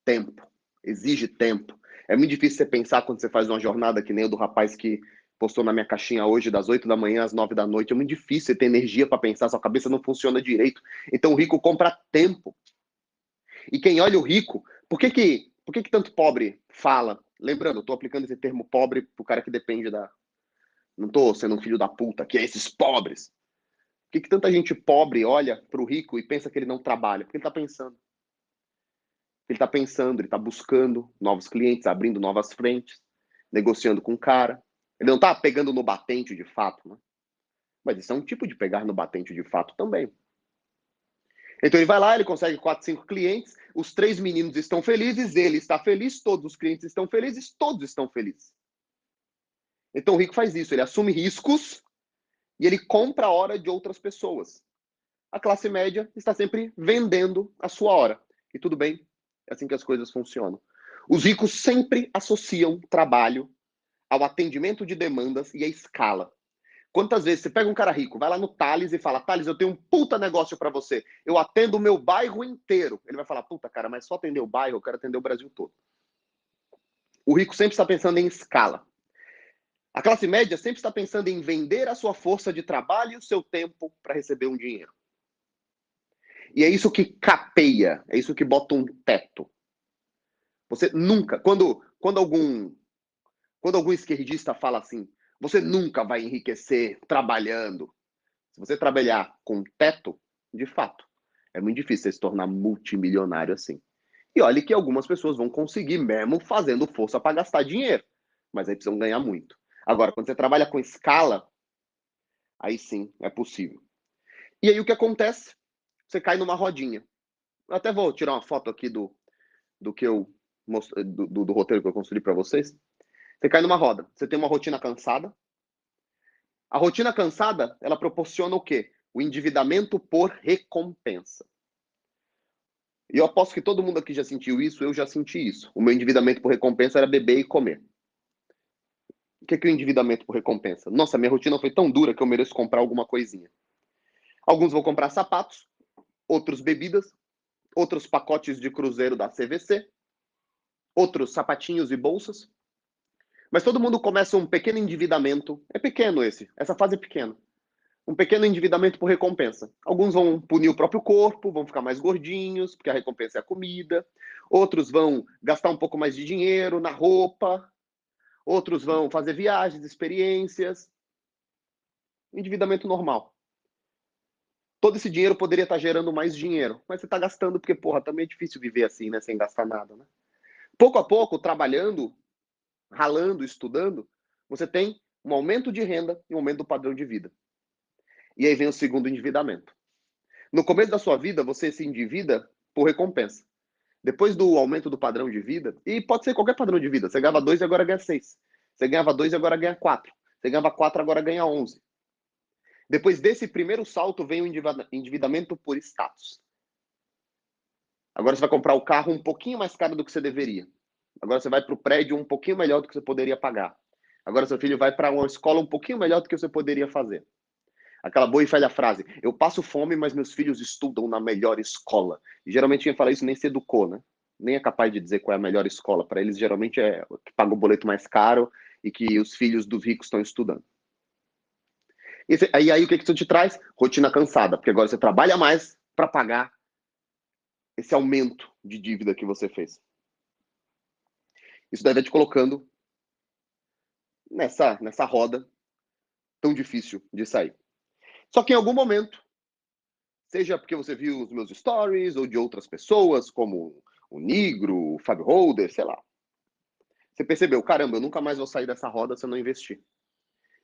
tempo, exige tempo. É muito difícil você pensar quando você faz uma jornada que nem o do rapaz que postou na minha caixinha hoje, das 8 da manhã às 9 da noite. É muito difícil você ter energia para pensar, sua cabeça não funciona direito. Então o rico compra tempo. E quem olha o rico, por que tanto pobre fala? Lembrando, eu estou aplicando esse termo pobre para o cara que depende da. Não estou sendo um filho da puta, que é esses pobres. Por que tanta gente pobre olha para o rico e pensa que ele não trabalha? Porque ele está pensando. Ele está pensando, ele está buscando novos clientes, abrindo novas frentes, negociando com o cara. Ele não está pegando no batente de fato, né? Mas isso é um tipo de pegar no batente de fato também. Então ele vai lá, ele consegue 4, 5 clientes, os 3 meninos estão felizes, ele está feliz, todos os clientes estão felizes, todos estão felizes. Então o rico faz isso, ele assume riscos e ele compra a hora de outras pessoas. A classe média está sempre vendendo a sua hora. E tudo bem, é assim que as coisas funcionam. Os ricos sempre associam trabalho ao atendimento de demandas e à escala. Quantas vezes você pega um cara rico, vai lá no Thales e fala: Thales, eu tenho um puta negócio para você. Eu atendo o meu bairro inteiro. Ele vai falar: puta, cara, mas só atender o bairro, eu quero atender o Brasil todo. O rico sempre está pensando em escala. A classe média sempre está pensando em vender a sua força de trabalho e o seu tempo para receber um dinheiro. E é isso que capeia, é isso que bota um teto. Você nunca, quando algum esquerdista fala assim, você nunca vai enriquecer trabalhando. Se você trabalhar com teto, de fato, é muito difícil você se tornar multimilionário assim. E olha que algumas pessoas vão conseguir mesmo fazendo força para gastar dinheiro, mas aí precisam ganhar muito. Agora, quando você trabalha com escala, aí sim é possível. E aí o que acontece? Você cai numa rodinha. Eu até vou tirar uma foto aqui do que eu do roteiro que eu construí para vocês. Você cai numa roda. Você tem uma rotina cansada. A rotina cansada, ela proporciona o quê? O endividamento por recompensa. E eu aposto que todo mundo aqui já sentiu isso, eu já senti isso. O meu endividamento por recompensa era beber e comer. O que é o endividamento por recompensa? Nossa, minha rotina foi tão dura que eu mereço comprar alguma coisinha. Alguns vão comprar sapatos, outros bebidas, outros pacotes de cruzeiro da CVC, outros sapatinhos e bolsas. Mas todo mundo começa um pequeno endividamento. É pequeno essa fase é pequena. Um pequeno endividamento por recompensa. Alguns vão punir o próprio corpo, vão ficar mais gordinhos, porque a recompensa é a comida. Outros vão gastar um pouco mais de dinheiro na roupa. Outros vão fazer viagens, experiências. Endividamento normal. Todo esse dinheiro poderia estar gerando mais dinheiro, mas você está gastando porque, porra, também é difícil viver assim, né, sem gastar nada, né? Pouco a pouco, trabalhando, ralando, estudando, você tem um aumento de renda e um aumento do padrão de vida. E aí vem o segundo endividamento. No começo da sua vida, você se endivida por recompensa. Depois do aumento do padrão de vida, e pode ser qualquer padrão de vida, você ganhava 2 e agora ganha 6. Você ganhava 2 e agora ganha 4. Você ganhava 4 e agora ganha 11. Depois desse primeiro salto vem o endividamento por status. Agora você vai comprar o carro um pouquinho mais caro do que você deveria. Agora você vai para o prédio um pouquinho melhor do que você poderia pagar. Agora seu filho vai para uma escola um pouquinho melhor do que você poderia fazer. Aquela boa e velha frase: eu passo fome, mas meus filhos estudam na melhor escola. E geralmente quem fala isso nem se educou, né? Nem é capaz de dizer qual é a melhor escola. Para eles, geralmente é que paga o boleto mais caro e que os filhos dos ricos estão estudando. Aí o que isso te traz? Rotina cansada, porque agora você trabalha mais para pagar esse aumento de dívida que você fez. Isso deve te colocando nessa roda tão difícil de sair. Só que em algum momento, seja porque você viu os meus stories ou de outras pessoas, como o Nigro, o Fábio Holder, sei lá. Você percebeu, caramba, eu nunca mais vou sair dessa roda se eu não investir.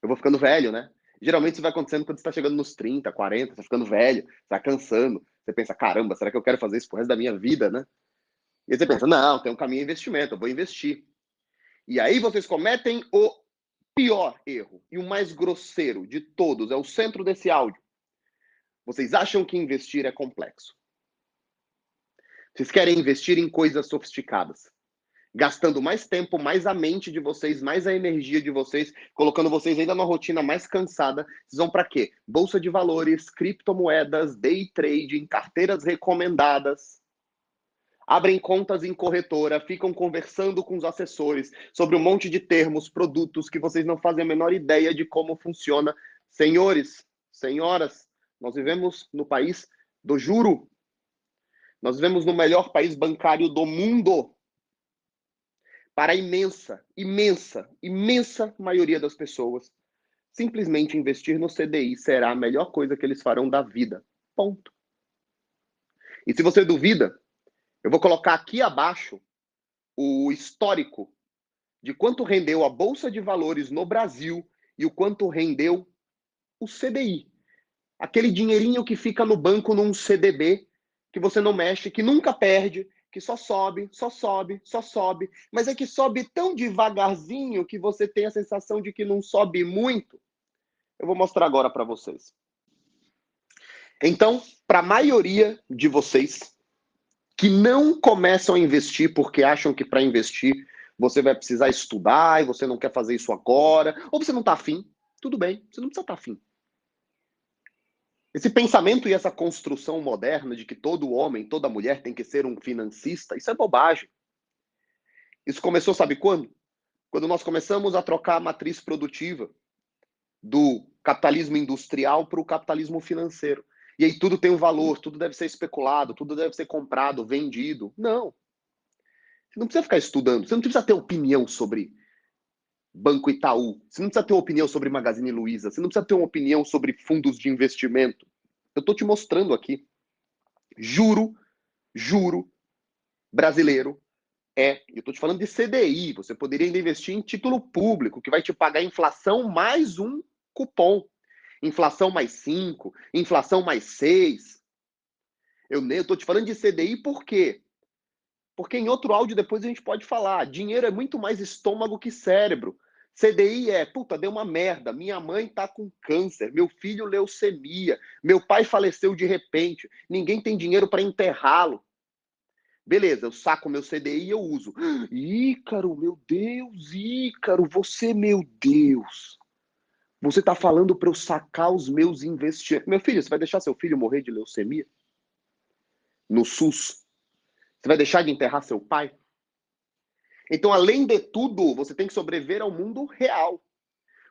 Eu vou ficando velho, né? Geralmente isso vai acontecendo quando você está chegando nos 30, 40, você está ficando velho, você está cansando. Você pensa, caramba, será que eu quero fazer isso pro resto da minha vida, né? E aí você pensa, não, tem um caminho de investimento, eu vou investir. E aí vocês cometem o pior erro e o mais grosseiro de todos, é o centro desse áudio. Vocês acham que investir é complexo. Vocês querem investir em coisas sofisticadas, gastando mais tempo, mais a mente de vocês, mais a energia de vocês, colocando vocês ainda numa rotina mais cansada. Vocês vão para quê? Bolsa de valores, criptomoedas, day trading, carteiras recomendadas. Abrem contas em corretora, ficam conversando com os assessores sobre um monte de termos, produtos que vocês não fazem a menor ideia de como funciona. Senhores, senhoras, nós vivemos no país do juro. Nós vivemos no melhor país bancário do mundo. Para a imensa, imensa, imensa maioria das pessoas, simplesmente investir no CDI será a melhor coisa que eles farão da vida. Ponto. E se você duvida, eu vou colocar aqui abaixo o histórico de quanto rendeu a Bolsa de Valores no Brasil e o quanto rendeu o CDI. Aquele dinheirinho que fica no banco num CDB, que você não mexe, que nunca perde, que só sobe, só sobe, só sobe, mas é que sobe tão devagarzinho que você tem a sensação de que não sobe muito. Eu vou mostrar agora para vocês. Então, para a maioria de vocês que não começam a investir porque acham que para investir você vai precisar estudar e você não quer fazer isso agora, ou você não está afim, tudo bem, você não precisa estar afim. Esse pensamento e essa construção moderna de que todo homem, toda mulher tem que ser um financista, isso é bobagem. Isso começou, sabe quando? Quando nós começamos a trocar a matriz produtiva do capitalismo industrial para o capitalismo financeiro. E aí tudo tem um valor, tudo deve ser especulado, tudo deve ser comprado, vendido. Não. Você não precisa ficar estudando, você não precisa ter opinião sobre Banco Itaú, você não precisa ter uma opinião sobre Magazine Luiza, você não precisa ter uma opinião sobre fundos de investimento. Eu estou te mostrando aqui. Juro, brasileiro eu estou te falando de CDI, você poderia ainda investir em título público, que vai te pagar inflação mais um cupom. Inflação mais 5, inflação mais 6. Eu estou te falando de CDI por quê? Porque em outro áudio depois a gente pode falar, dinheiro é muito mais estômago que cérebro. CDI puta, deu uma merda, minha mãe tá com câncer, meu filho leucemia, meu pai faleceu de repente, ninguém tem dinheiro para enterrá-lo. Beleza, eu saco meu CDI e eu uso. Ícaro, meu Deus, Ícaro, meu Deus. Você tá falando para eu sacar os meus investimentos. Meu filho, você vai deixar seu filho morrer de leucemia? No SUS? Você vai deixar de enterrar seu pai? Então, além de tudo, você tem que sobreviver ao mundo real,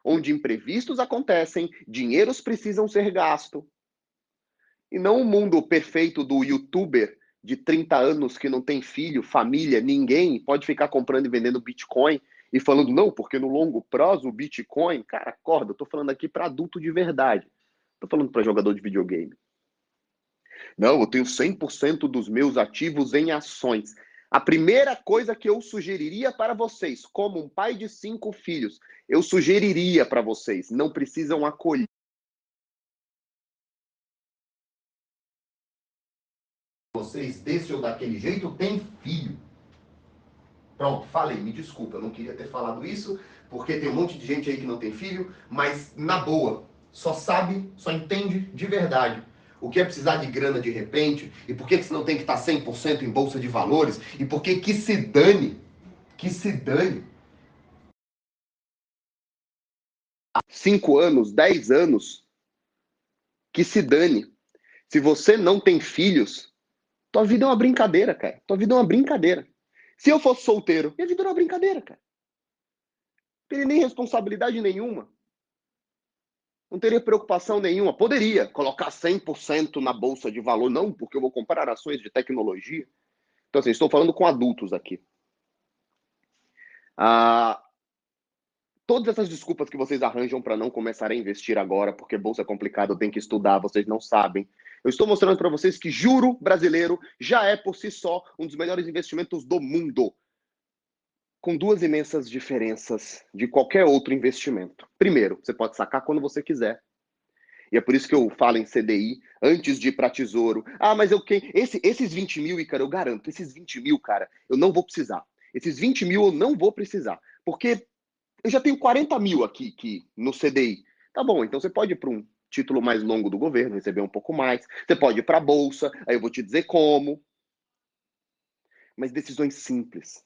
onde imprevistos acontecem, dinheiros precisam ser gastos. E não o mundo perfeito do youtuber de 30 anos que não tem filho, família, ninguém, pode ficar comprando e vendendo Bitcoin e falando, não, porque no longo prazo o Bitcoin... Cara, acorda, eu tô falando aqui para adulto de verdade. Tô falando para jogador de videogame. Não, eu tenho 100% dos meus ativos em ações. A primeira coisa que eu sugeriria para vocês, como um pai de 5 filhos, eu sugeriria para vocês, não precisam acolher vocês desse ou daquele jeito, tem filho. Pronto, falei, me desculpa, eu não queria ter falado isso, porque tem um monte de gente aí que não tem filho, mas na boa, só sabe, só entende de verdade o que é precisar de grana de repente, e por que você não tem que estar 100% em bolsa de valores, e por que se dane, 5 anos, 10 anos, que se dane. Se você não tem filhos, tua vida é uma brincadeira, cara. Tua vida é uma brincadeira. Se eu fosse solteiro, minha vida era uma brincadeira, cara. Não teria nem responsabilidade nenhuma. Não teria preocupação nenhuma. Poderia colocar 100% na bolsa de valor. Não, porque eu vou comprar ações de tecnologia. Então, assim, estou falando com adultos aqui. Todas essas desculpas que vocês arranjam para não começar a investir agora, porque bolsa é complicado, tem que estudar, vocês não sabem. Eu estou mostrando para vocês que juro brasileiro já é, por si só, um dos melhores investimentos do mundo. com duas imensas diferenças de qualquer outro investimento. Primeiro, você pode sacar quando você quiser. E é por isso que eu falo em CDI, antes de ir para Tesouro. Ah, mas esses 20 mil, cara, eu garanto, esses 20 mil, cara, eu não vou precisar. Esses 20 mil eu não vou precisar. Porque eu já tenho 40 mil aqui no CDI. Tá bom, então você pode ir para um título mais longo do governo, receber um pouco mais. Você pode ir para a Bolsa, aí eu vou te dizer como. Mas decisões simples.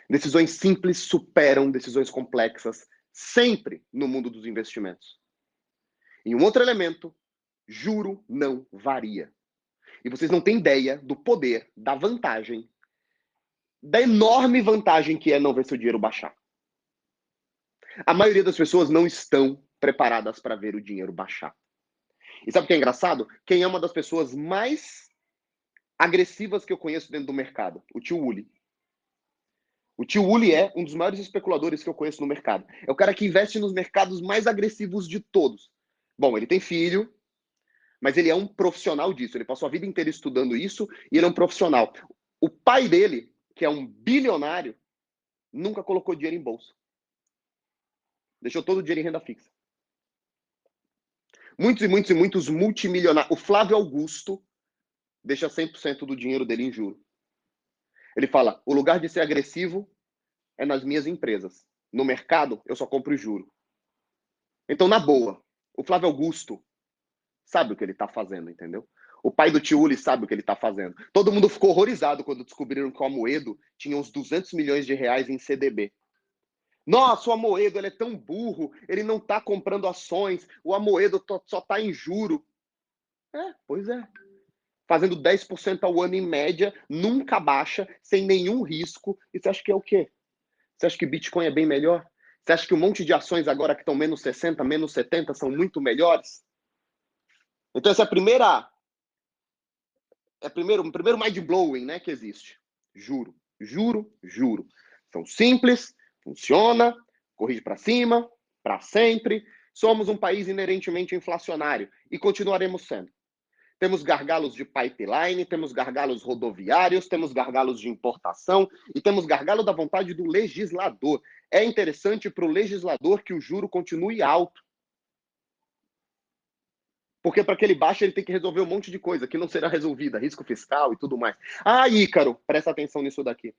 Decisões simples superam decisões complexas sempre no mundo dos investimentos. E um outro elemento, juro não varia. E vocês não têm ideia do poder, da vantagem, da enorme vantagem que é não ver seu dinheiro baixar. A maioria das pessoas não estão preparadas para ver o dinheiro baixar. E sabe o que é engraçado? Quem é uma das pessoas mais agressivas que eu conheço dentro do mercado? O tio Uli. O tio Uli é um dos maiores especuladores que eu conheço no mercado. É o cara que investe nos mercados mais agressivos de todos. Bom, ele tem filho, mas ele é um profissional disso. Ele passou a vida inteira estudando isso e ele é um profissional. O pai dele, que é um bilionário, nunca colocou dinheiro em bolsa. Deixou todo o dinheiro em renda fixa. Muitos multimilionários. O Flávio Augusto deixa 100% do dinheiro dele em juro. Ele fala, o lugar de ser agressivo é nas minhas empresas. No mercado, eu só compro juro. Então, na boa, o Flávio Augusto sabe o que ele está fazendo, entendeu? O pai do tio Uli sabe o que ele está fazendo. Todo mundo ficou horrorizado quando descobriram que o Amoedo tinha uns 200 milhões de reais em CDB. Nossa, o Amoedo ele é tão burro, ele não está comprando ações, o Amoedo só está em juro. Pois é. Fazendo 10% ao ano em média, nunca baixa, sem nenhum risco. E você acha que é o quê? Você acha que Bitcoin é bem melhor? Você acha que um monte de ações agora que estão menos 60, menos 70 são muito melhores? Então essa é a primeira o primeiro mind-blowing, né, que existe. Juro, juro, juro. São simples, funciona, corrige para cima, para sempre. Somos um país inerentemente inflacionário e continuaremos sendo. Temos gargalos de pipeline, temos gargalos rodoviários, temos gargalos de importação e temos gargalo da vontade do legislador. É interessante para o legislador que o juro continue alto. Porque para que ele baixe, ele tem que resolver um monte de coisa que não será resolvida, risco fiscal e tudo mais. Ah, Ícaro, presta atenção nisso daqui.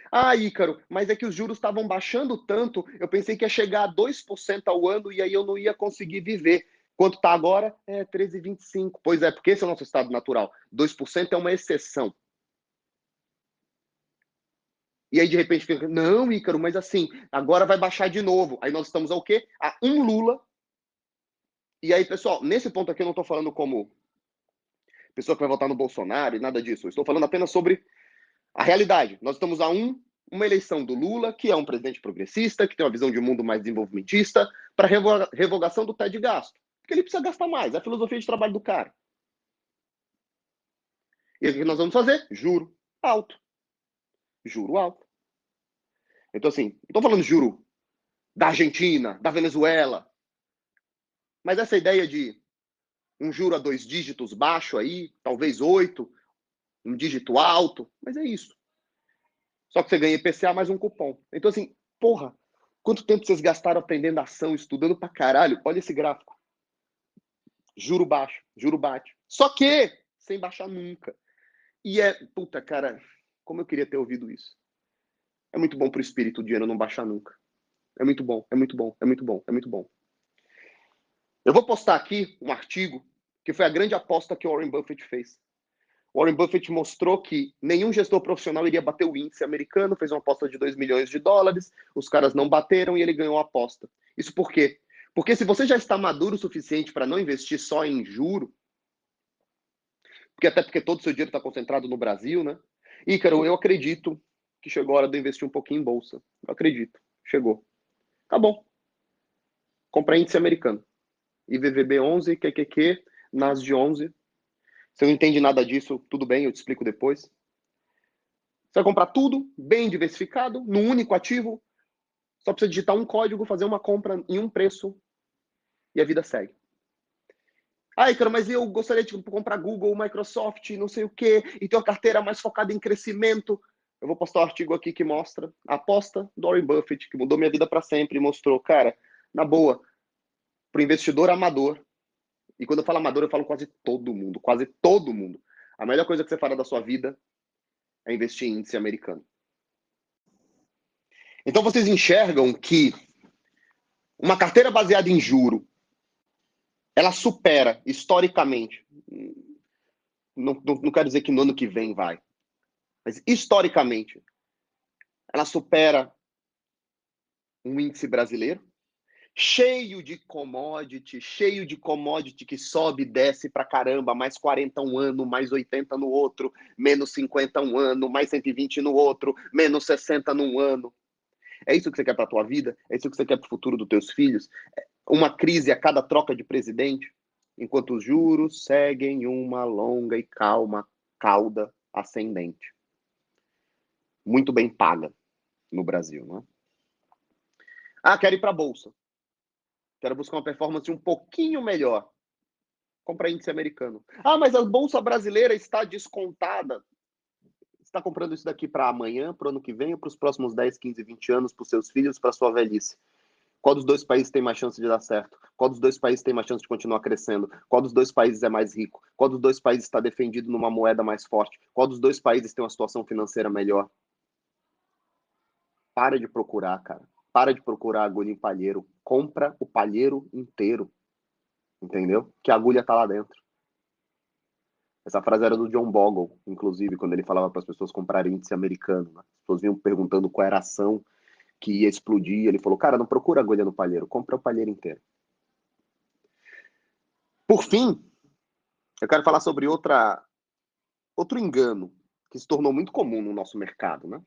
Ah, Ícaro, mas é que os juros estavam baixando tanto, eu pensei que ia chegar a 2% ao ano e aí eu não ia conseguir viver. Quanto está agora? 13,25. Pois é, porque esse é o nosso estado natural. 2% é uma exceção. E aí, de repente, fica, não, Ícaro, mas assim, agora vai baixar de novo. Aí nós estamos ao quê? A um Lula. E aí, pessoal, nesse ponto aqui eu não estou falando como pessoa que vai votar no Bolsonaro e nada disso. Eu estou falando apenas sobre a realidade. Nós estamos a uma eleição do Lula, que é um presidente progressista, que tem uma visão de mundo mais desenvolvimentista, para revogação do teto de gasto. Porque ele precisa gastar mais, é a filosofia de trabalho do cara. E o que nós vamos fazer? Juro alto. Juro alto. Então, assim, não estou falando de juro da Argentina, da Venezuela, mas essa ideia de um juro a 2 dígitos baixo aí, talvez 8, um dígito alto, mas é isso. Só que você ganha IPCA mais um cupom. Então, assim, porra, quanto tempo vocês gastaram aprendendo ação, estudando pra caralho? Olha esse gráfico. Juro baixo, juro bate. Só que sem baixar nunca. E puta, cara, como eu queria ter ouvido isso. É muito bom pro espírito o dinheiro não baixar nunca. É muito bom, é muito bom, é muito bom, é muito bom. Eu vou postar aqui um artigo que foi a grande aposta que o Warren Buffett fez. Warren Buffett mostrou que nenhum gestor profissional iria bater o índice americano, fez uma aposta de 2 milhões de dólares, os caras não bateram e ele ganhou a aposta. Isso por quê? Porque se você já está maduro o suficiente para não investir só em juro, até porque todo o seu dinheiro está concentrado no Brasil, né? Ícaro, eu acredito que chegou a hora de eu investir um pouquinho em bolsa. Eu acredito. Chegou. Tá bom. Compra índice americano. IVVB 11, QQQ, NASD 11. Se eu não entende nada disso, tudo bem, eu te explico depois. Você vai comprar tudo bem diversificado, num único ativo, só precisa digitar um código, fazer uma compra em um preço e a vida segue. Ah, Ícaro, mas eu gostaria de comprar Google, Microsoft, não sei o quê, e ter uma carteira mais focada em crescimento. Eu vou postar um artigo aqui que mostra a aposta do Warren Buffett, que mudou minha vida para sempre, e mostrou, cara, na boa, para o investidor amador, e quando eu falo amador, eu falo quase todo mundo, quase todo mundo. A melhor coisa que você fará da sua vida é investir em índice americano. Então vocês enxergam que uma carteira baseada em juro, ela supera, historicamente, não quero dizer que no ano que vem vai, mas historicamente, ela supera um índice brasileiro, cheio de commodity que sobe e desce pra caramba, mais 40 um ano, mais 80 no outro, menos 50 um ano, mais 120 no outro, menos 60 num ano. É isso que você quer pra tua vida? É isso que você quer pro futuro dos teus filhos? Uma crise a cada troca de presidente? Enquanto os juros seguem uma longa e calma cauda ascendente. Muito bem paga no Brasil, não é? Ah, quero ir para a Bolsa. Quero buscar uma performance um pouquinho melhor. Comprar índice americano. Ah, mas a Bolsa brasileira está descontada. Você está comprando isso daqui para amanhã, para o ano que vem, ou para os próximos 10, 15, 20 anos, para os seus filhos, para a sua velhice? Qual dos dois países tem mais chance de dar certo? Qual dos dois países tem mais chance de continuar crescendo? Qual dos dois países é mais rico? Qual dos dois países está defendido numa moeda mais forte? Qual dos dois países tem uma situação financeira melhor? Para de procurar, cara. Para de procurar agulha em palheiro. Compra o palheiro inteiro. Entendeu? Que a agulha tá lá dentro. Essa frase era do John Bogle, inclusive, quando ele falava para as pessoas comprarem índice americano. Né? As pessoas vinham perguntando qual era a ação que ia explodir. Ele falou, cara, não procura agulha no palheiro, compra o palheiro inteiro. Por fim, eu quero falar sobre outro engano que se tornou muito comum no nosso mercado, né?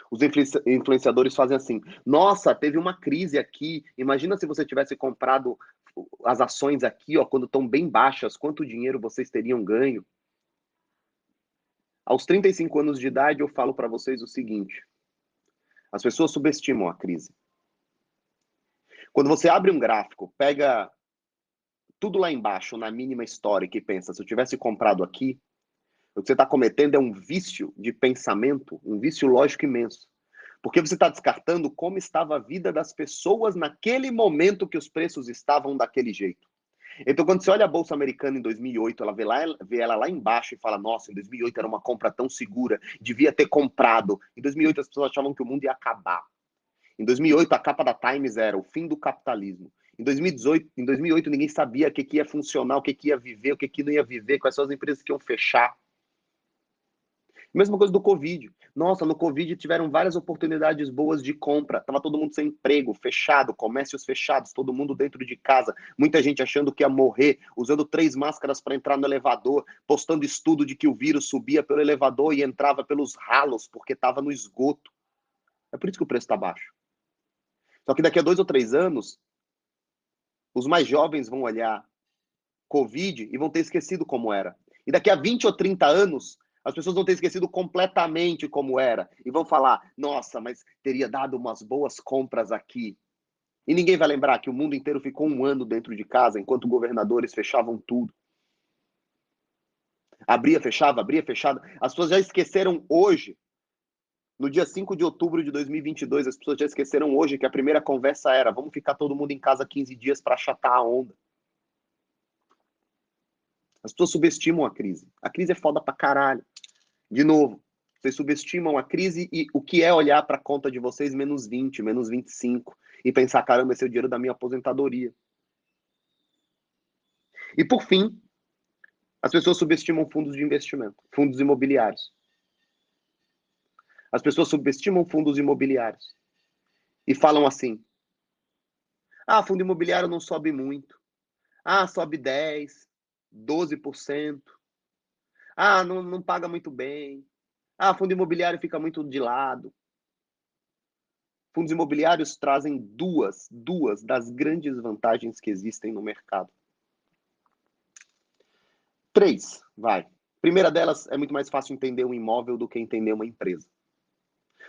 Os influenciadores fazem assim, nossa, teve uma crise aqui, imagina se você tivesse comprado as ações aqui, ó, quando estão bem baixas, quanto dinheiro vocês teriam ganho? Aos 35 anos de idade, eu falo para vocês o seguinte, as pessoas subestimam a crise. Quando você abre um gráfico, pega tudo lá embaixo, na mínima histórica, e pensa, se eu tivesse comprado aqui, o que você está cometendo é um vício de pensamento, um vício lógico imenso. Porque você está descartando como estava a vida das pessoas naquele momento que os preços estavam daquele jeito. Então, quando você olha a Bolsa Americana em 2008, ela vê ela lá embaixo e fala, nossa, em 2008 era uma compra tão segura, devia ter comprado. Em 2008 as pessoas achavam que o mundo ia acabar. Em 2008 a capa da Times era o fim do capitalismo. Em 2008 ninguém sabia o que ia funcionar, o que ia viver, o que não ia viver, quais são as empresas que iam fechar. Mesma coisa do Covid. Nossa, no Covid tiveram várias oportunidades boas de compra. Tava todo mundo sem emprego, fechado, comércios fechados, todo mundo dentro de casa. Muita gente achando que ia morrer, usando 3 máscaras para entrar no elevador, postando estudo de que o vírus subia pelo elevador e entrava pelos ralos, porque estava no esgoto. É por isso que o preço está baixo. Só que daqui a 2 ou 3 anos, os mais jovens vão olhar Covid e vão ter esquecido como era. E daqui a 20 ou 30 anos, as pessoas vão ter esquecido completamente como era. E vão falar, nossa, mas teria dado umas boas compras aqui. E ninguém vai lembrar que o mundo inteiro ficou um ano dentro de casa, enquanto governadores fechavam tudo. Abria, fechava, abria, fechava. As pessoas já esqueceram hoje, no dia 5 de outubro de 2022, as pessoas já esqueceram hoje que a primeira conversa era, vamos ficar todo mundo em casa 15 dias para achatar a onda. As pessoas subestimam a crise. A crise é foda pra caralho. De novo, vocês subestimam a crise e o que é olhar para a conta de vocês menos 20, menos 25 e pensar, caramba, esse é o dinheiro da minha aposentadoria. E por fim, as pessoas subestimam fundos de investimento, fundos imobiliários. As pessoas subestimam fundos imobiliários e falam assim, ah, fundo imobiliário não sobe muito. Ah, sobe 10, 12%. Ah, não paga muito bem. Ah, fundo imobiliário fica muito de lado. Fundos imobiliários trazem duas das grandes vantagens que existem no mercado. 3, vai. Primeira delas, é muito mais fácil entender um imóvel do que entender uma empresa.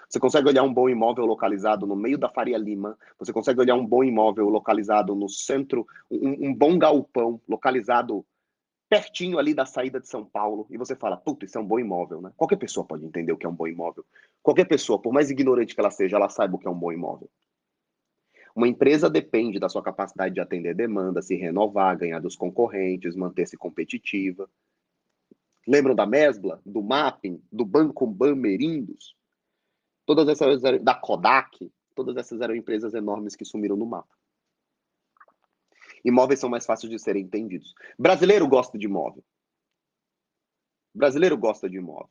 Você consegue olhar um bom imóvel localizado no meio da Faria Lima, você consegue olhar um bom imóvel localizado no centro, um bom galpão localizado pertinho ali da saída de São Paulo, e você fala, puta, isso é um bom imóvel, né? Qualquer pessoa pode entender o que é um bom imóvel. Qualquer pessoa, por mais ignorante que ela seja, ela saiba o que é um bom imóvel. Uma empresa depende da sua capacidade de atender demanda, se renovar, ganhar dos concorrentes, manter-se competitiva. Lembram da Mesbla, do Mapping, do Banco Bamerindos? Todas essas, da Kodak, todas essas eram empresas enormes que sumiram no mapa. Imóveis são mais fáceis de serem entendidos. Brasileiro gosta de imóvel. Brasileiro gosta de imóvel.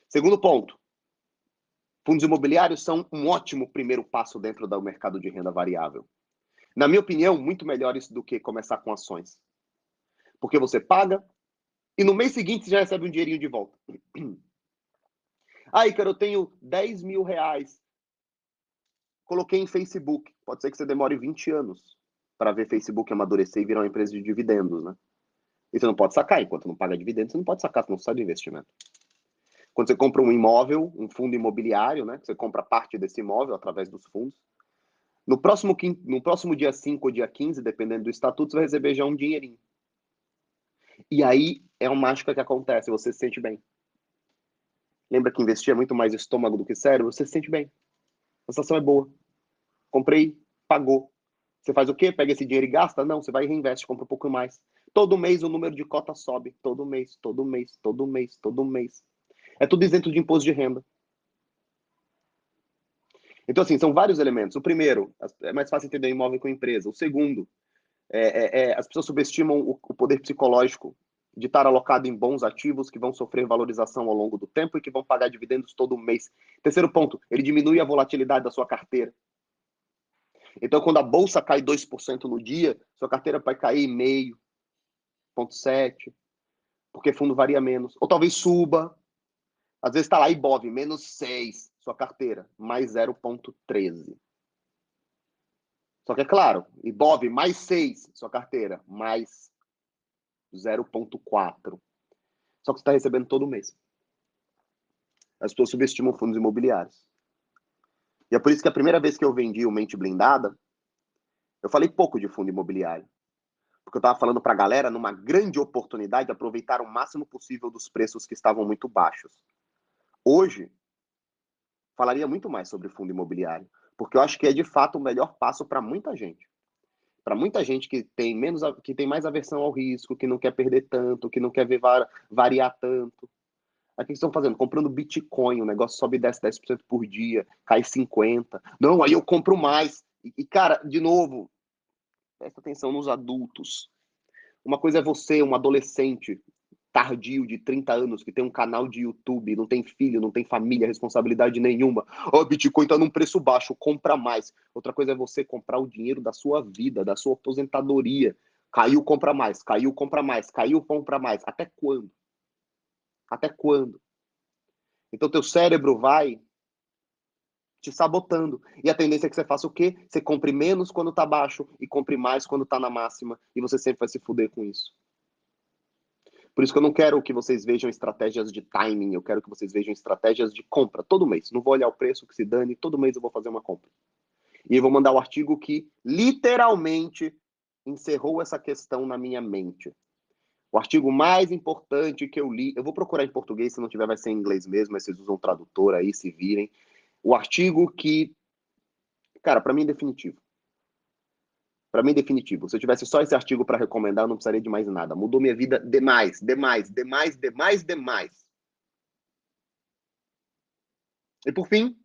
Segundo ponto. Fundos imobiliários são um ótimo primeiro passo dentro do mercado de renda variável. Na minha opinião, muito melhores do que começar com ações. Porque você paga e no mês seguinte você já recebe um dinheirinho de volta. Aí, cara, eu tenho 10 mil reais. Coloquei em Facebook. Pode ser que você demore 20 anos para ver Facebook amadurecer e virar uma empresa de dividendos, né? E você não pode sacar. Enquanto não paga dividendos, você não pode sacar, você não sai do investimento. Quando você compra um imóvel, um fundo imobiliário, né? Você compra parte desse imóvel através dos fundos. No próximo dia 5 ou dia 15, dependendo do estatuto, você vai receber já um dinheirinho. E aí é uma mágica que acontece, você se sente bem. Lembra que investir é muito mais estômago do que cérebro? Você se sente bem. A sensação é boa. Comprei, pagou. Você faz o quê? Pega esse dinheiro e gasta? Não, você vai e reinveste, compra um pouco mais. Todo mês o número de cotas sobe. Todo mês, todo mês, todo mês, todo mês. É tudo isento de imposto de renda. Então, assim, são vários elementos. O primeiro, é mais fácil entender imóvel com empresa. O segundo, as pessoas subestimam o poder psicológico de estar alocado em bons ativos que vão sofrer valorização ao longo do tempo e que vão pagar dividendos todo mês. Terceiro ponto, ele diminui a volatilidade da sua carteira. Então, quando a bolsa cai 2% no dia, sua carteira vai cair 0,5%, 0,7%, porque fundo varia menos. Ou talvez suba. Às vezes está lá Ibov, -6%, sua carteira, mais 0,13%. Só que é claro, Ibov, mais 6%, sua carteira, mais 0,4%. Só que você está recebendo todo mês. As pessoas subestimam fundos imobiliários. E é por isso que a primeira vez que eu vendi o Mente Blindada, eu falei pouco de fundo imobiliário. Porque eu estava falando para a galera, numa grande oportunidade, aproveitar o máximo possível dos preços que estavam muito baixos. Hoje, falaria muito mais sobre fundo imobiliário, porque eu acho que é de fato o melhor passo para muita gente. Para muita gente que tem mais aversão ao risco, que não quer perder tanto, que não quer ver variar tanto. Aí o que estão fazendo? Comprando Bitcoin, o negócio sobe 10% por dia, cai 50%. Não, aí eu compro mais. Cara, de novo, presta atenção nos adultos. Uma coisa é você, um adolescente tardio de 30 anos, que tem um canal de YouTube, não tem filho, não tem família, responsabilidade nenhuma. Ó, oh, Bitcoin tá num preço baixo, compra mais. Outra coisa é você comprar o dinheiro da sua vida, da sua aposentadoria. Caiu, compra mais. Caiu, compra mais. Caiu, compra mais. Até quando? Até quando? Então, teu cérebro vai te sabotando. E a tendência é que você faça o quê? Você compre menos quando tá baixo e compre mais quando tá na máxima. E você sempre vai se fuder com isso. Por isso que eu não quero que vocês vejam estratégias de timing, eu quero que vocês vejam estratégias de compra todo mês. Não vou olhar o preço, que se dane, todo mês eu vou fazer uma compra. E eu vou mandar o artigo que literalmente encerrou essa questão na minha mente. O artigo mais importante que eu li, eu vou procurar em português, se não tiver vai ser em inglês mesmo, mas vocês usam tradutor aí, se virem. O artigo que, cara, para mim é definitivo. Para mim, definitivo. Se eu tivesse só esse artigo para recomendar, eu não precisaria de mais nada. Mudou minha vida demais, demais, demais, demais, demais. E por fim,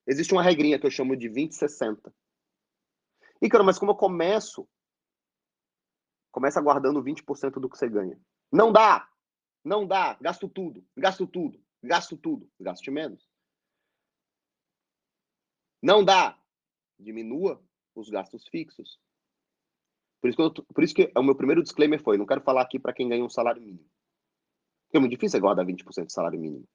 existe uma regrinha que eu chamo de 20-60. E, cara, mas como eu começa guardando 20% do que você ganha. Não dá! Não dá! Gasto tudo, gasto tudo, gasto tudo. Gaste menos. Não dá! Diminua os gastos fixos. Por isso que o meu primeiro disclaimer foi, não quero falar aqui para quem ganha um salário mínimo. Porque é muito difícil você guardar 20% do salário mínimo.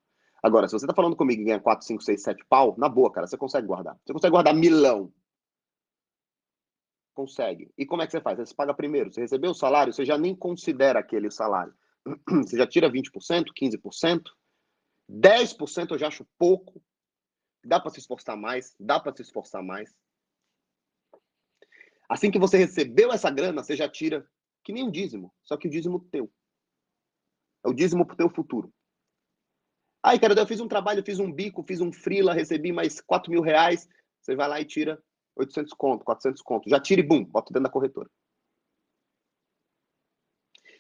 Agora, se você tá falando comigo e ganha 4, 5, 6, 7 pau, na boa, cara, você consegue guardar. Você consegue guardar milão. Consegue. E como é que você faz? Você paga primeiro. Você recebeu o salário, você já nem considera aquele salário. Você já tira 20%, 15%, 10% eu já acho pouco. Dá para se esforçar mais, dá para se esforçar mais. Assim que você recebeu essa grana, você já tira, que nem um dízimo, só que o dízimo teu. É o dízimo pro teu futuro. Aí, cara, eu fiz um trabalho, eu fiz um bico, fiz um freela, recebi mais 4 mil reais. Você vai lá e tira 800 conto, 400 conto. Já tira e bum, bota dentro da corretora.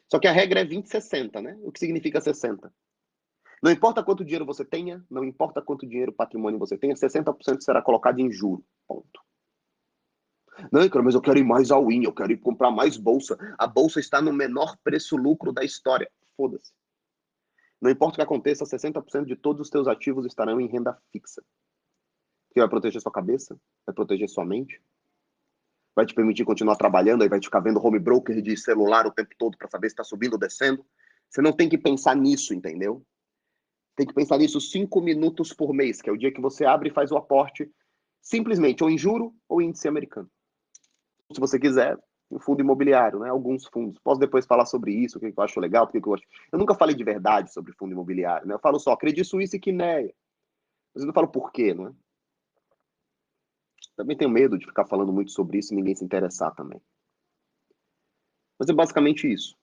Só que a regra é 20-60, né? O que significa 60? Não importa quanto dinheiro você tenha, não importa quanto dinheiro patrimônio você tenha, 60% será colocado em juro. Ponto. Não, cara, mas eu quero ir mais all-in, eu quero ir comprar mais bolsa. A bolsa está no menor preço-lucro da história. Foda-se. Não importa o que aconteça, 60% de todos os teus ativos estarão em renda fixa. Que vai proteger sua cabeça, vai proteger sua mente, vai te permitir continuar trabalhando, aí vai te ficar vendo home broker de celular o tempo todo para saber se está subindo ou descendo. Você não tem que pensar nisso, entendeu? Tem que pensar nisso 5 minutos por mês, que é o dia que você abre e faz o aporte, simplesmente ou em juro ou em índice americano. Se você quiser, um fundo imobiliário, né? Alguns fundos. Posso depois falar sobre isso, o que eu acho legal, porque eu acho. Eu nunca falei de verdade sobre fundo imobiliário, né? Eu falo só, acredito Suíça e Quinéia. Mas eu não falo por quê, né? Também tenho medo de ficar falando muito sobre isso e ninguém se interessar também. Mas é basicamente isso.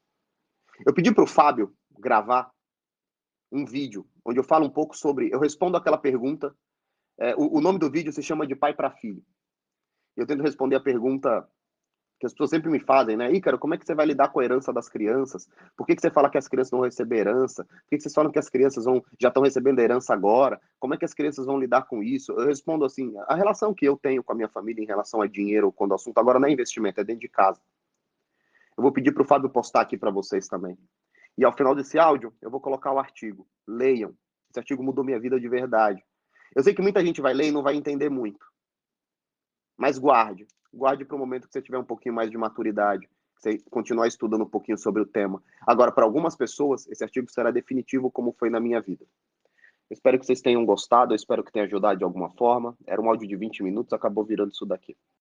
Eu pedi para o Fábio gravar um vídeo onde eu falo um pouco sobre. Eu respondo aquela pergunta. O nome do vídeo se chama De Pai para Filho. Eu tento responder a pergunta que as pessoas sempre me fazem, né? Ícaro, como é que você vai lidar com a herança das crianças? Por que você fala que as crianças não vão receber herança? Por que vocês falam que as crianças já estão recebendo herança agora? Como é que as crianças vão lidar com isso? Eu respondo assim, a relação que eu tenho com a minha família em relação a dinheiro, quando o assunto agora não é investimento, é dentro de casa. Eu vou pedir para o Fábio postar aqui para vocês também. E ao final desse áudio, eu vou colocar o artigo. Leiam. Esse artigo mudou minha vida de verdade. Eu sei que muita gente vai ler e não vai entender muito. Mas guarde. Guarde para o momento que você tiver um pouquinho mais de maturidade. Você continuar estudando um pouquinho sobre o tema. Agora, para algumas pessoas, esse artigo será definitivo, como foi na minha vida. Eu espero que vocês tenham gostado. Eu espero que tenha ajudado de alguma forma. Era um áudio de 20 minutos, acabou virando isso daqui.